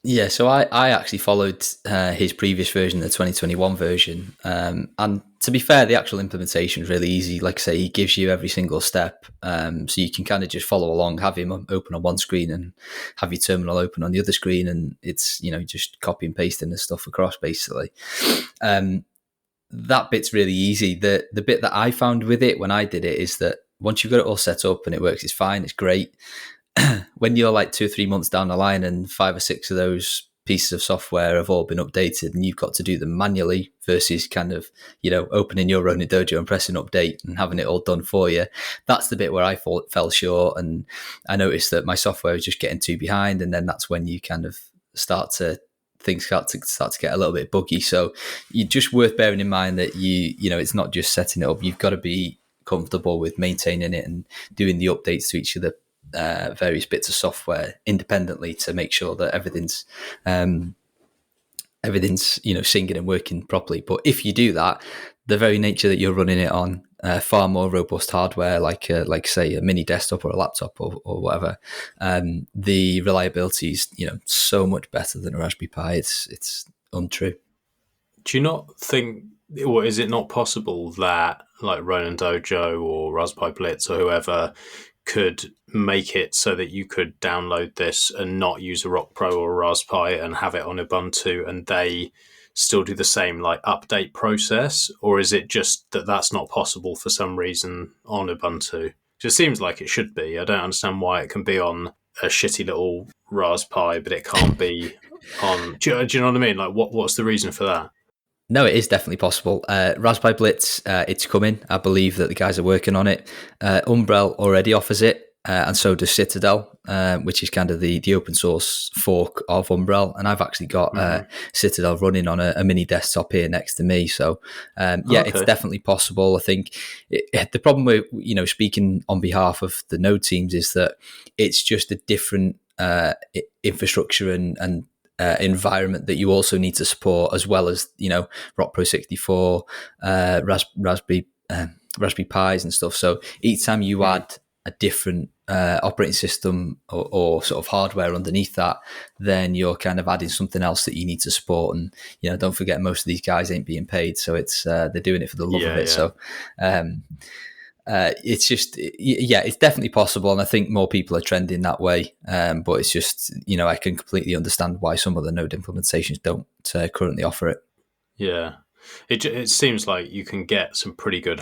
Yeah, so I actually followed his previous version, the 2021 version. And to be fair, the actual implementation is really easy. Like I say, he gives you every single step. So you can kind of just follow along, have him open on one screen and have your terminal open on the other screen. And it's, just copy and pasting the stuff across, basically. That bit's really easy. The bit that I found with it when I did it is that once you've got it all set up and it works, it's fine, it's great. When you're like 2 or 3 months down the line and 5 or 6 of those pieces of software have all been updated and you've got to do them manually versus kind of, opening your own dojo and pressing update and having it all done for you. That's the bit where I fell short, and I noticed that my software was just getting too behind, and then that's when you kind of things start to get a little bit buggy. So you're just worth bearing in mind that it's not just setting it up. You've got to be comfortable with maintaining it and doing the updates to each of the various bits of software independently to make sure that everything's singing and working properly. But if you do that, the very nature that you're running it on far more robust hardware, like say a mini desktop or a laptop or whatever, the reliability is so much better than a Raspberry Pi. It's untrue. Do you not think, or is it not possible that like Ronin Dojo or Raspberry Blitz or whoever could make it so that you could download this and not use a Rock Pro or a Raspberry and have it on Ubuntu, and they still do the same like update process? Or is it just that that's not possible for some reason on Ubuntu? It just seems like it should be. I don't understand why it can be on a shitty little Raspberry, but it can't be on. Do you know what I mean? Like, what's the reason for that? No, it is definitely possible. Raspberry Blitz, it's coming. I believe that the guys are working on it. Umbrel already offers it, and so does Citadel, which is kind of the open source fork of Umbrel. And I've actually got Citadel running on a mini desktop here next to me. So, It's definitely possible. I think the problem with, speaking on behalf of the Node teams is that it's just a different infrastructure and environment that you also need to support, as well as Rock Pro 64, Raspberry Pis and stuff. So each time you add a different operating system or sort of hardware underneath that, then you're kind of adding something else that you need to support. And don't forget, most of these guys ain't being paid, so it's they're doing it for the love of it. So it's just, it's definitely possible, and I think more people are trending that way. But it's just, I can completely understand why some of the Node implementations don't currently offer it. Yeah, it seems like you can get some pretty good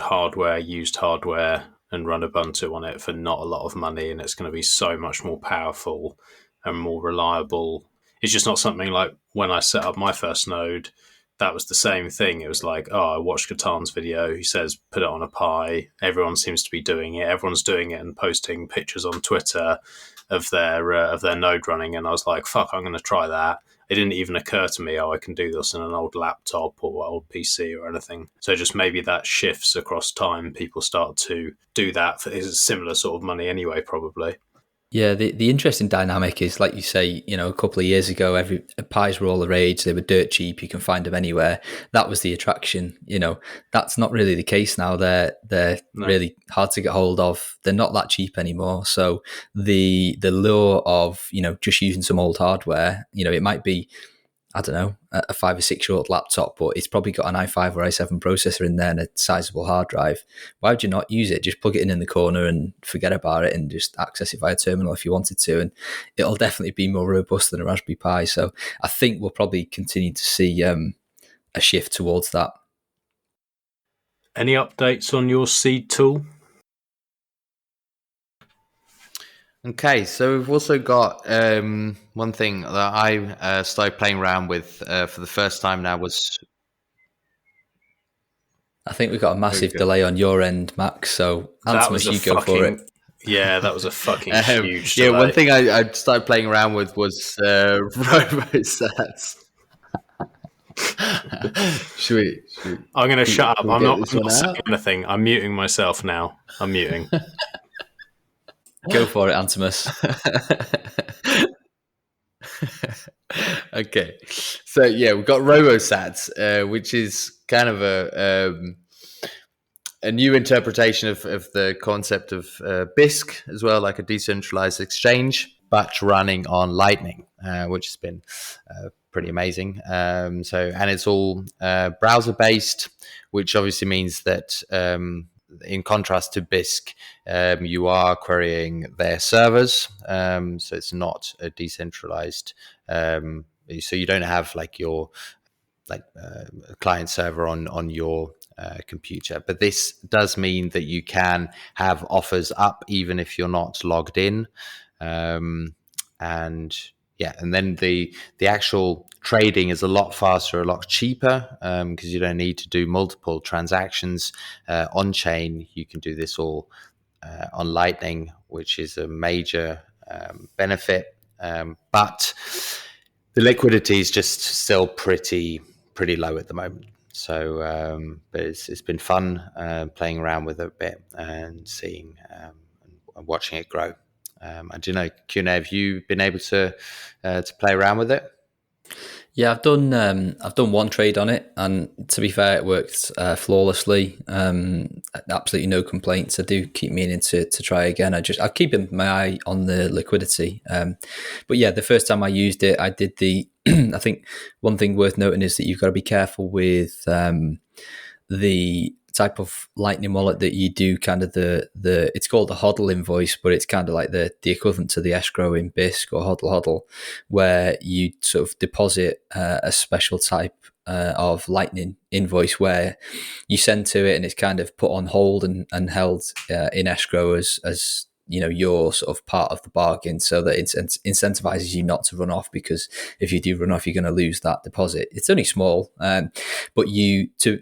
used hardware, and run Ubuntu on it for not a lot of money, and it's going to be so much more powerful and more reliable. It's just not something like when I set up my first Node. That was the same thing. It was like, I watched Katan's video. He says, put it on a Pi. Everyone seems to be doing it. Everyone's doing it and posting pictures on Twitter of their Node running. And I was like, fuck, I'm going to try that. It didn't even occur to me, I can do this on an old laptop or old PC or anything. So just maybe that shifts across time. People start to do that for a similar sort of money anyway, probably. Yeah, the interesting dynamic is, like you say, a couple of years ago, Pis were all the rage. They were dirt cheap. You can find them anywhere. That was the attraction. That's not really the case now. They're really hard to get hold of. They're not that cheap anymore. So the lure of, just using some old hardware, it might be, I don't know, a 5 or 6 year old laptop, but it's probably got an i5 or i7 processor in there and a sizable hard drive. Why would you not use it? Just plug it in the corner and forget about it and just access it via terminal if you wanted to. And it'll definitely be more robust than a Raspberry Pi. So I think we'll probably continue to see a shift towards that. Any updates on your seed tool? Okay, so we've also got one thing that I started playing around with for the first time now was... I think we've got a massive delay on your end, Max, so Antomous, you go for it. Yeah, that was a fucking huge delay. Yeah, one thing I started playing around with was Robosats. Should we? I'm going to shut up. I'm not saying anything. I'm muting myself now. I'm muting. Go for it, Antomous. Okay, so we've got Robosats, which is kind of a new interpretation of the concept of BISC as well, like a decentralized exchange, but running on Lightning, which has been pretty amazing. And it's all browser based, which obviously means that in contrast to BISC, you are querying their servers, so it's not a decentralized. So you don't have like your client server on your computer, but this does mean that you can have offers up even if you're not logged in, and Yeah, and then the actual trading is a lot faster, a lot cheaper, because you don't need to do multiple transactions on chain. You can do this all on Lightning, which is a major benefit. But the liquidity is just still pretty low at the moment. So, but it's been fun playing around with it a bit and seeing and watching it grow. I do know, Kuna, have you been able to play around with it? Yeah, I've done one trade on it, and to be fair, it worked flawlessly. Absolutely no complaints. I do keep meaning to try again. I keep my eye on the liquidity. But yeah, the first time I used it, I did the. I think one thing worth noting is that you've got to be careful with the type of Lightning wallet that you do. Kind of the it's called a hodl invoice, but it's kind of like the equivalent to the escrow in Bisq or hodl, where you sort of deposit a special type of Lightning invoice where you send to it and it's kind of put on hold and held in escrow as you're sort of part of the bargain, so that it incentivizes you not to run off, because if you do run off, you're going to lose that deposit. It's only small, but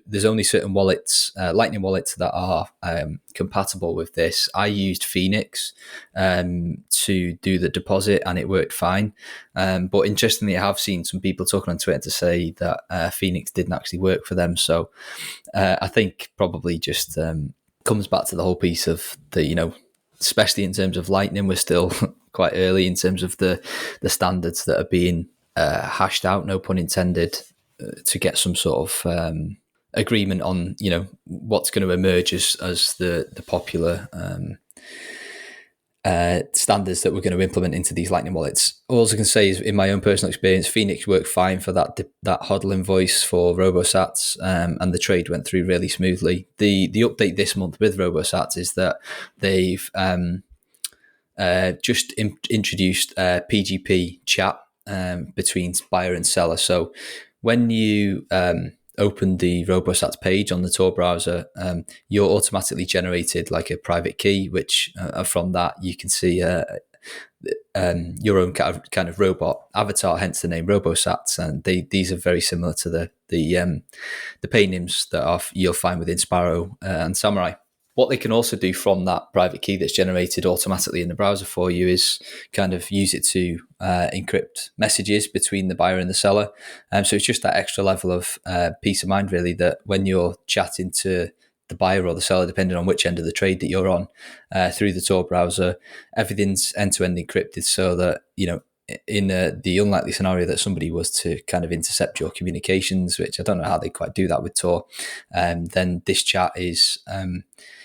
there's only certain wallets, Lightning wallets, that are compatible with this. I used Phoenix to do the deposit, and it worked fine. But interestingly, I have seen some people talking on Twitter to say that Phoenix didn't actually work for them. So I think probably just comes back to the whole piece of the, especially in terms of Lightning, we're still quite early in terms of the standards that are being hashed out, no pun intended, to get some sort of agreement on, what's going to emerge as the popular standards that we're going to implement into these Lightning wallets. All I can say is, in my own personal experience, Phoenix worked fine for that hodl invoice for Robosats, and the trade went through really smoothly. The update this month with Robosats is that they've just introduced PGP chat between buyer and seller. So when you open the Robosats page on the Tor browser, you're automatically generated like a private key, which from that you can see your own kind of robot avatar, hence the name Robosats. And these are very similar to the paynims that you'll find within Sparrow and Samurai. What they can also do from that private key that's generated automatically in the browser for you is kind of use it to encrypt messages between the buyer and the seller. So it's just that extra level of peace of mind, really, that when you're chatting to the buyer or the seller, depending on which end of the trade that you're on, through the Tor browser, everything's end-to-end encrypted, so that, in the unlikely scenario that somebody was to kind of intercept your communications, which I don't know how they quite do that with Tor, then this chat is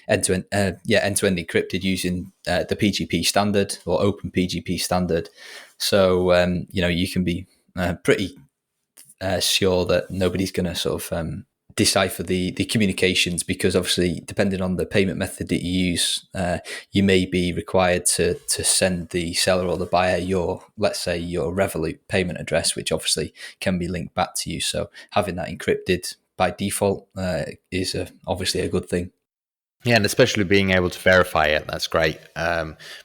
end-to-end encrypted using the PGP standard or Open PGP standard. So you can be pretty sure that nobody's going to sort of decipher the communications, because obviously, depending on the payment method that you use, you may be required to send the seller or the buyer let's say your Revolut payment address, which obviously can be linked back to you. So having that encrypted by default is obviously a good thing. Yeah, and especially being able to verify it, that's great.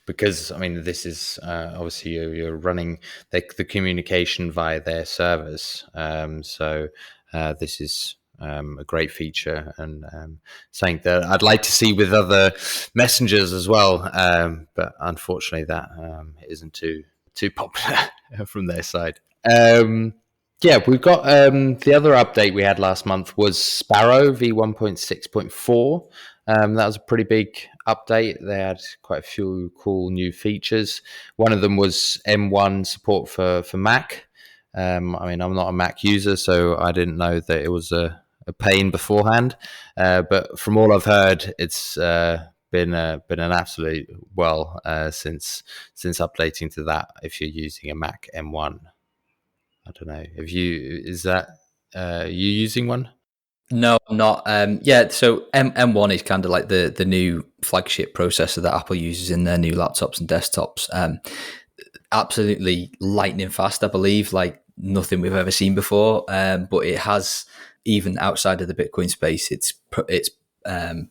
Because, I mean, this is obviously you're running the communication via their servers. So this is a great feature, and something that I'd like to see with other messengers as well. But unfortunately, that isn't too popular from their side. Yeah, we've got the other update we had last month was Sparrow v1.6.4. That was a pretty big update. They had quite a few cool new features. One of them was M1 support for Mac. I mean, I'm not a Mac user, so I didn't know that it was a pain beforehand. But from all I've heard, it's been an absolute since updating to that. If you're using a Mac M1, I don't know. Is that you using one? No, I'm not. So M1 is kind of like the new flagship processor that Apple uses in their new laptops and desktops. Absolutely lightning fast, I believe, like nothing we've ever seen before. But it has, even outside of the Bitcoin space, it's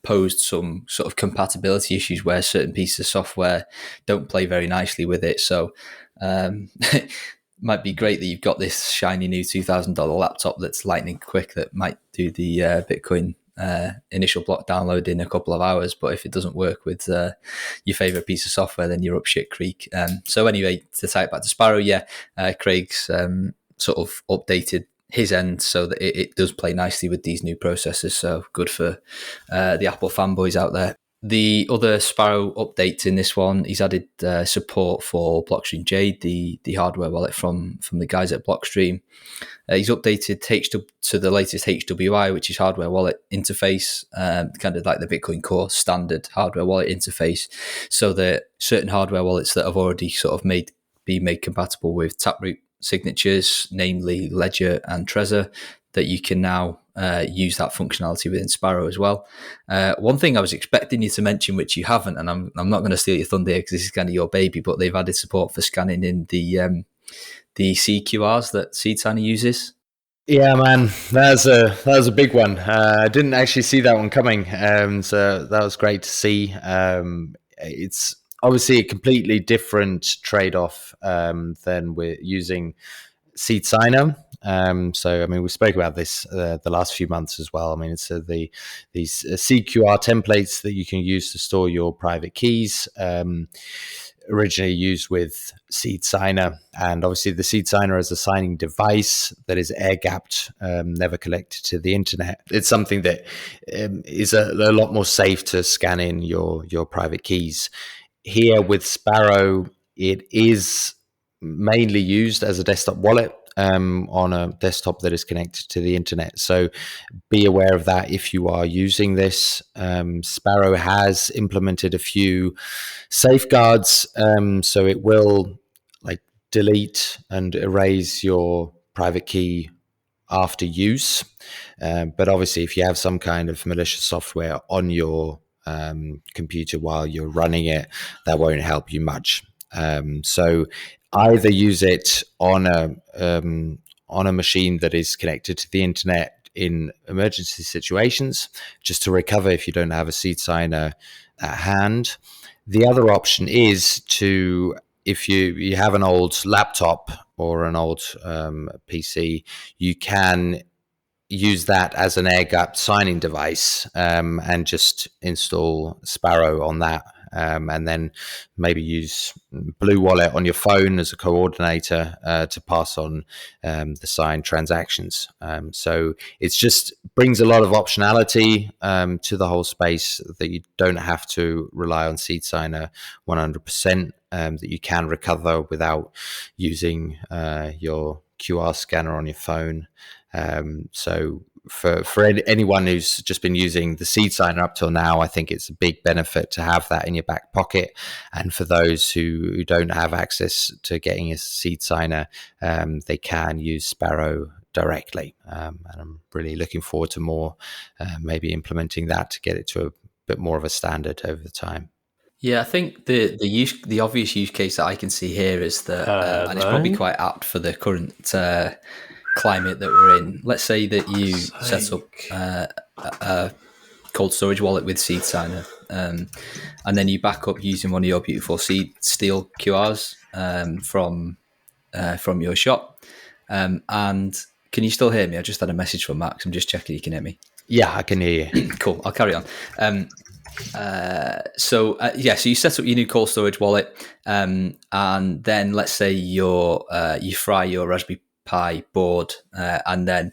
posed some sort of compatibility issues where certain pieces of software don't play very nicely with it. So might be great that you've got this shiny new $2,000 laptop that's lightning quick that might do the Bitcoin initial block download in a couple of hours. But if it doesn't work with your favorite piece of software, then you're up shit creek. So anyway, to tie it back to Sparrow, Craig's sort of updated his end so that it does play nicely with these new processors. So good for the Apple fanboys out there. The other Sparrow updates in this one, he's added support for Blockstream Jade, the hardware wallet from the guys at Blockstream. He's updated to the latest HWI, which is hardware wallet interface, kind of like the Bitcoin Core standard hardware wallet interface, so that certain hardware wallets that have already sort of been made compatible with Taproot signatures, namely Ledger and Trezor, that you can now use that functionality within Sparrow as well. One thing I was expecting you to mention, which you haven't, and I'm not going to steal your thunder here because this is kind of your baby, but they've added support for scanning in the CQRs that SeedSigner uses. Yeah, man, that was a big one. I didn't actually see that one coming, so that was great to see. It's obviously a completely different trade-off than we're using SeedSigner. So, I mean, we spoke about this the last few months as well. I mean, it's these CQR templates that you can use to store your private keys, originally used with SeedSigner. And obviously the SeedSigner is a signing device that is air-gapped, never connected to the internet. It's something that is a lot more safe to scan in your private keys. Here with Sparrow, it is mainly used as a desktop wallet on a desktop that is connected to the internet. So be aware of that if you are using this. Sparrow has implemented a few safeguards, so it will like delete and erase your private key after use. But obviously, if you have some kind of malicious software on your computer while you're running it, that won't help you much. So either use it on a machine that is connected to the internet in emergency situations, just to recover if you don't have a SeedSigner at hand. The other option is to, if you have an old laptop or an old PC, you can use that as an air-gapped signing device and just install Sparrow on that. And then maybe use Blue Wallet on your phone as a coordinator to pass on the signed transactions. So it's just brings a lot of optionality to the whole space, that you don't have to rely on SeedSigner 100%, that you can recover without using your QR scanner on your phone. So for anyone who's just been using the SeedSigner up till now, I think it's a big benefit to have that in your back pocket. And for those who don't have access to getting a SeedSigner, they can use Sparrow directly. And I'm really looking forward to more maybe implementing that to get it to a bit more of a standard over the time. Yeah, I think the obvious use case that I can see here is that, and it's probably quite apt for the current climate that we're in. Let's say that you set up a cold storage wallet with SeedSigner, and then you back up using one of your beautiful steel QRs from your shop. And can you still hear me? I just had a message from Max. I'm just checking you can hear me. Yeah, I can hear you. Cool. I'll carry on. So you set up your new cold storage wallet, and then let's say you fry your Raspberry Pi board, and then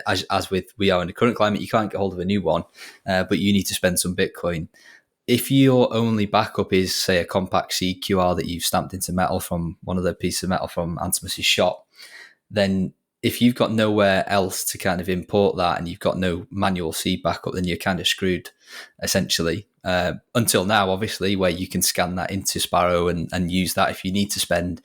as with we are in the current climate, you can't get hold of a new one, but you need to spend some Bitcoin. If your only backup is, say, a compact CQR that you've stamped into metal from one of the pieces of metal from Antomous' shop, then if you've got nowhere else to kind of import that and you've got no manual seed backup, then you're kind of screwed, essentially. Until now, obviously, where you can scan that into Sparrow and use that if you need to spend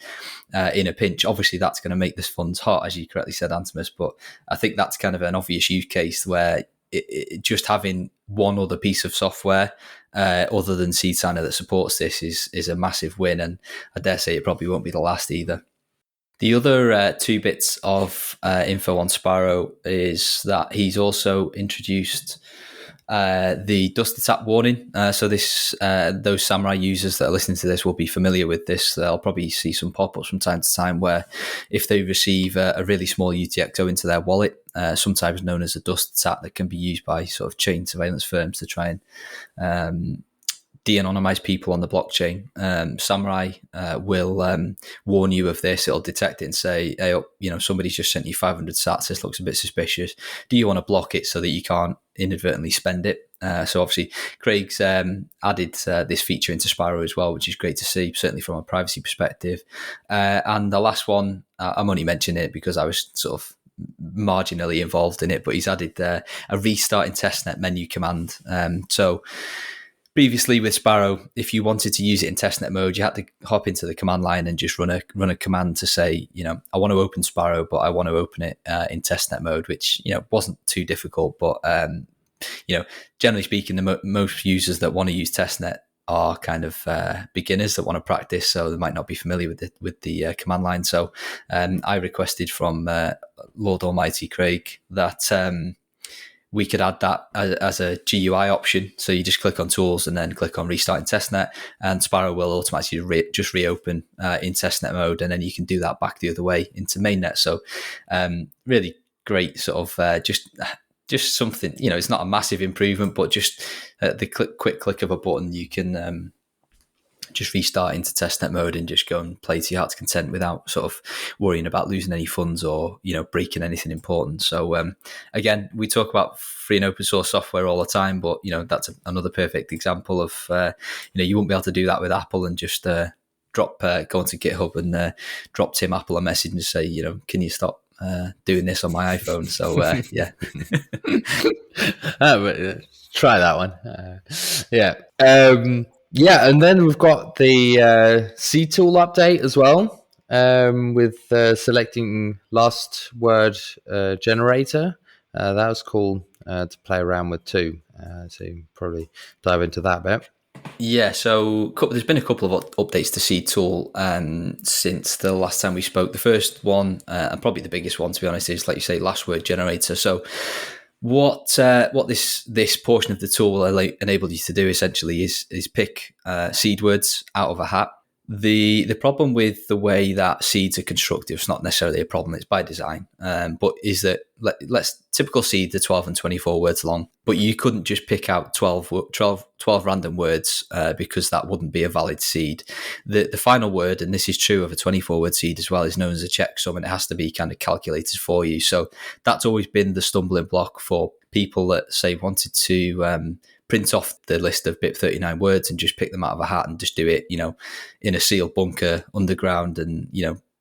in a pinch. Obviously, that's going to make this funds hot, as you correctly said, Antomous, but I think that's kind of an obvious use case where it just having one other piece of software other than SeedSigner that supports this is a massive win, and I dare say it probably won't be the last either. The other 2 bits of info on Sparrow is that he's also introduced the dust attack warning. So this those Samurai users that are listening to this will be familiar with this. They'll probably see some pop-ups from time to time where if they receive a really small UTXO into their wallet, sometimes known as a dust attack, that can be used by sort of chain surveillance firms to try and de-anonymize people on the blockchain. Samurai will warn you of this. It'll detect it and say, hey, somebody's just sent you 500 sats. This looks a bit suspicious. Do you want to block it so that you can't inadvertently spend it? So obviously, Craig's added this feature into Sparrow as well, which is great to see, certainly from a privacy perspective. And the last one, I'm only mentioning it because I was sort of marginally involved in it, but he's added a restart in testnet menu command. So previously with Sparrow, if you wanted to use it in testnet mode, you had to hop into the command line and just run a command to say, I want to open Sparrow, but I want to open it in testnet mode, which, wasn't too difficult. But, generally speaking, the most users that want to use testnet are kind of beginners that want to practice, so they might not be familiar with the command line. So I requested from Lord Almighty Craig that we could add that as a GUI option. So you just click on tools and then click on restart in testnet, and Sparrow will automatically just reopen in testnet mode, and then you can do that back the other way into mainnet. So really great sort of just something, it's not a massive improvement, but just the quick click of a button, you can just restart into testnet mode and just go and play to your heart's content without sort of worrying about losing any funds or, breaking anything important. So again, we talk about free and open source software all the time, but, that's another perfect example of, you won't be able to do that with Apple and just go onto GitHub and drop Tim Apple a message and say, can you stop doing this on my iPhone? So yeah. Try that one. Yeah, and then we've got the CTool update as well, with selecting last word generator. That was cool to play around with too. So you can probably dive into that bit. Yeah, so there's been a couple of updates to CTool since the last time we spoke. The first one, and probably the biggest one, to be honest, is, like you say, last word generator. So what this portion of the tool will enable you to do essentially is pick seed words out of a hat. The problem with the way that seeds are constructed, it's not necessarily a problem, it's by design, but is that let's typical seeds are 12 and 24 words long, but you couldn't just pick out 12 random words because that wouldn't be a valid seed. The final word, and this is true of a 24 word seed as well, is known as a checksum, and it has to be kind of calculated for you. So that's always been the stumbling block for people that say wanted to print off the list of BIP39 words and just pick them out of a hat and just do it, in a sealed bunker underground and,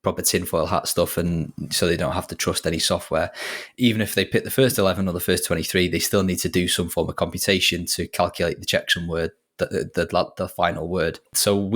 proper tinfoil hat stuff. And so they don't have to trust any software. Even if they pick the first 11 or the first 23, they still need to do some form of computation to calculate the checksum word, the final word. So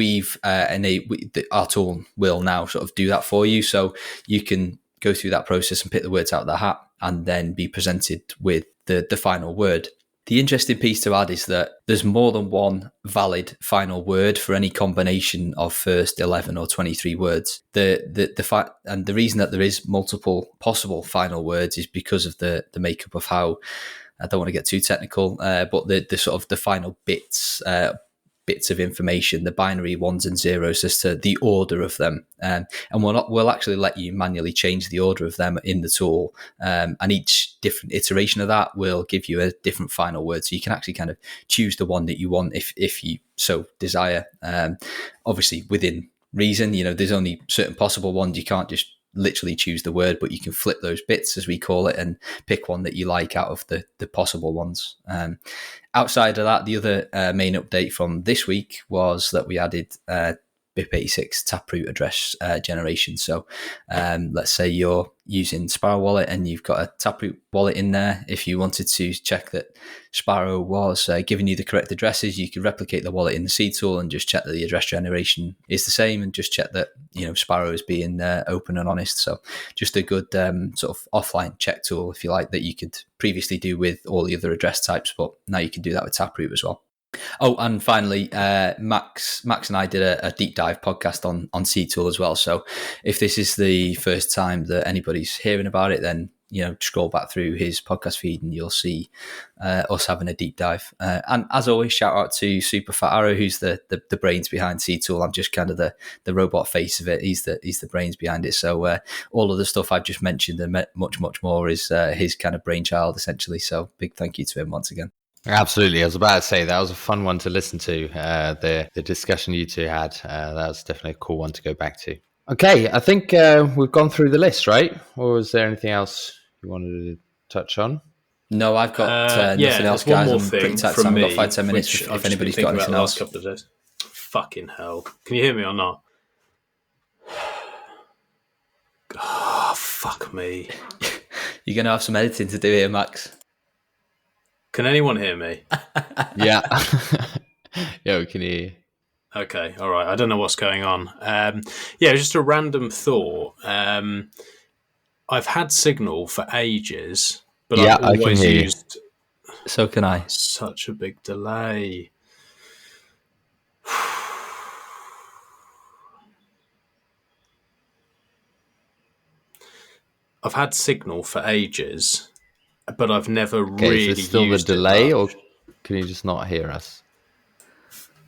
our tool will now sort of do that for you. So you can go through that process and pick the words out of the hat and then be presented with the final word. The interesting piece to add is that there's more than one valid final word for any combination of first 11 or 23 words. And the reason that there is multiple possible final words is because of the makeup of how, I don't want to get too technical, but the sort of the final bits of information, the binary ones and zeros as to the order of them. And we'll actually let you manually change the order of them in the tool. And each different iteration of that will give you a different final word. So you can actually kind of choose the one that you want if you so desire. Obviously within reason, there's only certain possible ones. You can't just literally choose the word, but you can flip those bits, as we call it, and pick one that you like out of the possible ones. Outside of that, the other main update from this week was that we added BIP86 Taproot address generation. So let's say you're using Sparrow Wallet and you've got a Taproot wallet in there. If you wanted to check that Sparrow was giving you the correct addresses, you could replicate the wallet in the seed tool and just check that the address generation is the same and just check that Sparrow is being open and honest. So just a good sort of offline check tool, if you like, that you could previously do with all the other address types, but now you can do that with Taproot as well. Oh, and finally, Max and I did a deep dive podcast on CTool as well. So if this is the first time that anybody's hearing about it, then scroll back through his podcast feed and you'll see us having a deep dive. And as always, shout out to Super Fat Arrow, who's the brains behind C-Tool. I'm just kind of the robot face of it. He's the brains behind it. So all of the stuff I've just mentioned and much more is his kind of brainchild, essentially. So big thank you to him once again. Absolutely. I was about to say that was a fun one to listen to, the discussion you two had. That was definitely a cool one to go back to. Okay, I think we've gone through the list, right? Or was there anything else you wanted to touch on? No, I've got nothing else, one guys. more I'm thing pretty tight. from I've me, got 5-10 minutes if anybody's got anything else. Last couple of days. Fucking hell. Can you hear me or not? Oh, fuck me. You're going to have some editing to do here, Max. Can anyone hear me? Yeah. Yeah, we can hear you. Okay, all right. I don't know what's going on. Just a random thought. I've had Signal for ages, but I've always used... So can I. Such a big delay. I've had Signal for ages, but I've never really is it still used the delay, it or can you just not hear us?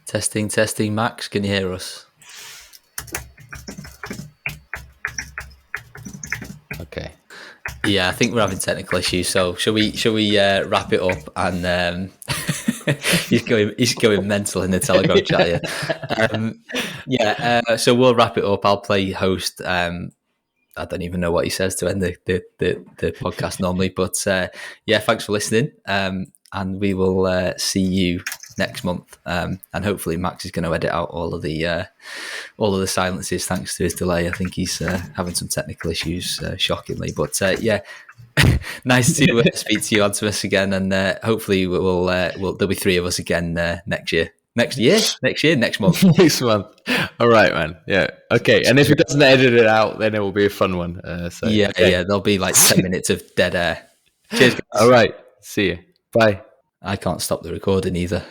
Testing, Max. Can you hear us? Okay. Yeah, I think we're having technical issues. So shall we wrap it up? And he's going mental in the Telegram chat here. So we'll wrap it up. I'll play host. I don't even know what he says to end the podcast normally, but thanks for listening. And we will see you next month. And hopefully Max is going to edit out all of the silences thanks to his delay. I think he's having some technical issues, shockingly. But nice to speak to you, Antomous, again, and hopefully we'll there'll be three of us again next year. Next month. Next month. All right, man. Yeah. Okay. And if it doesn't edit it out, then it will be a fun one. There'll be like 10 minutes of dead air. Cheers, guys. All right. See you. Bye. I can't stop the recording either.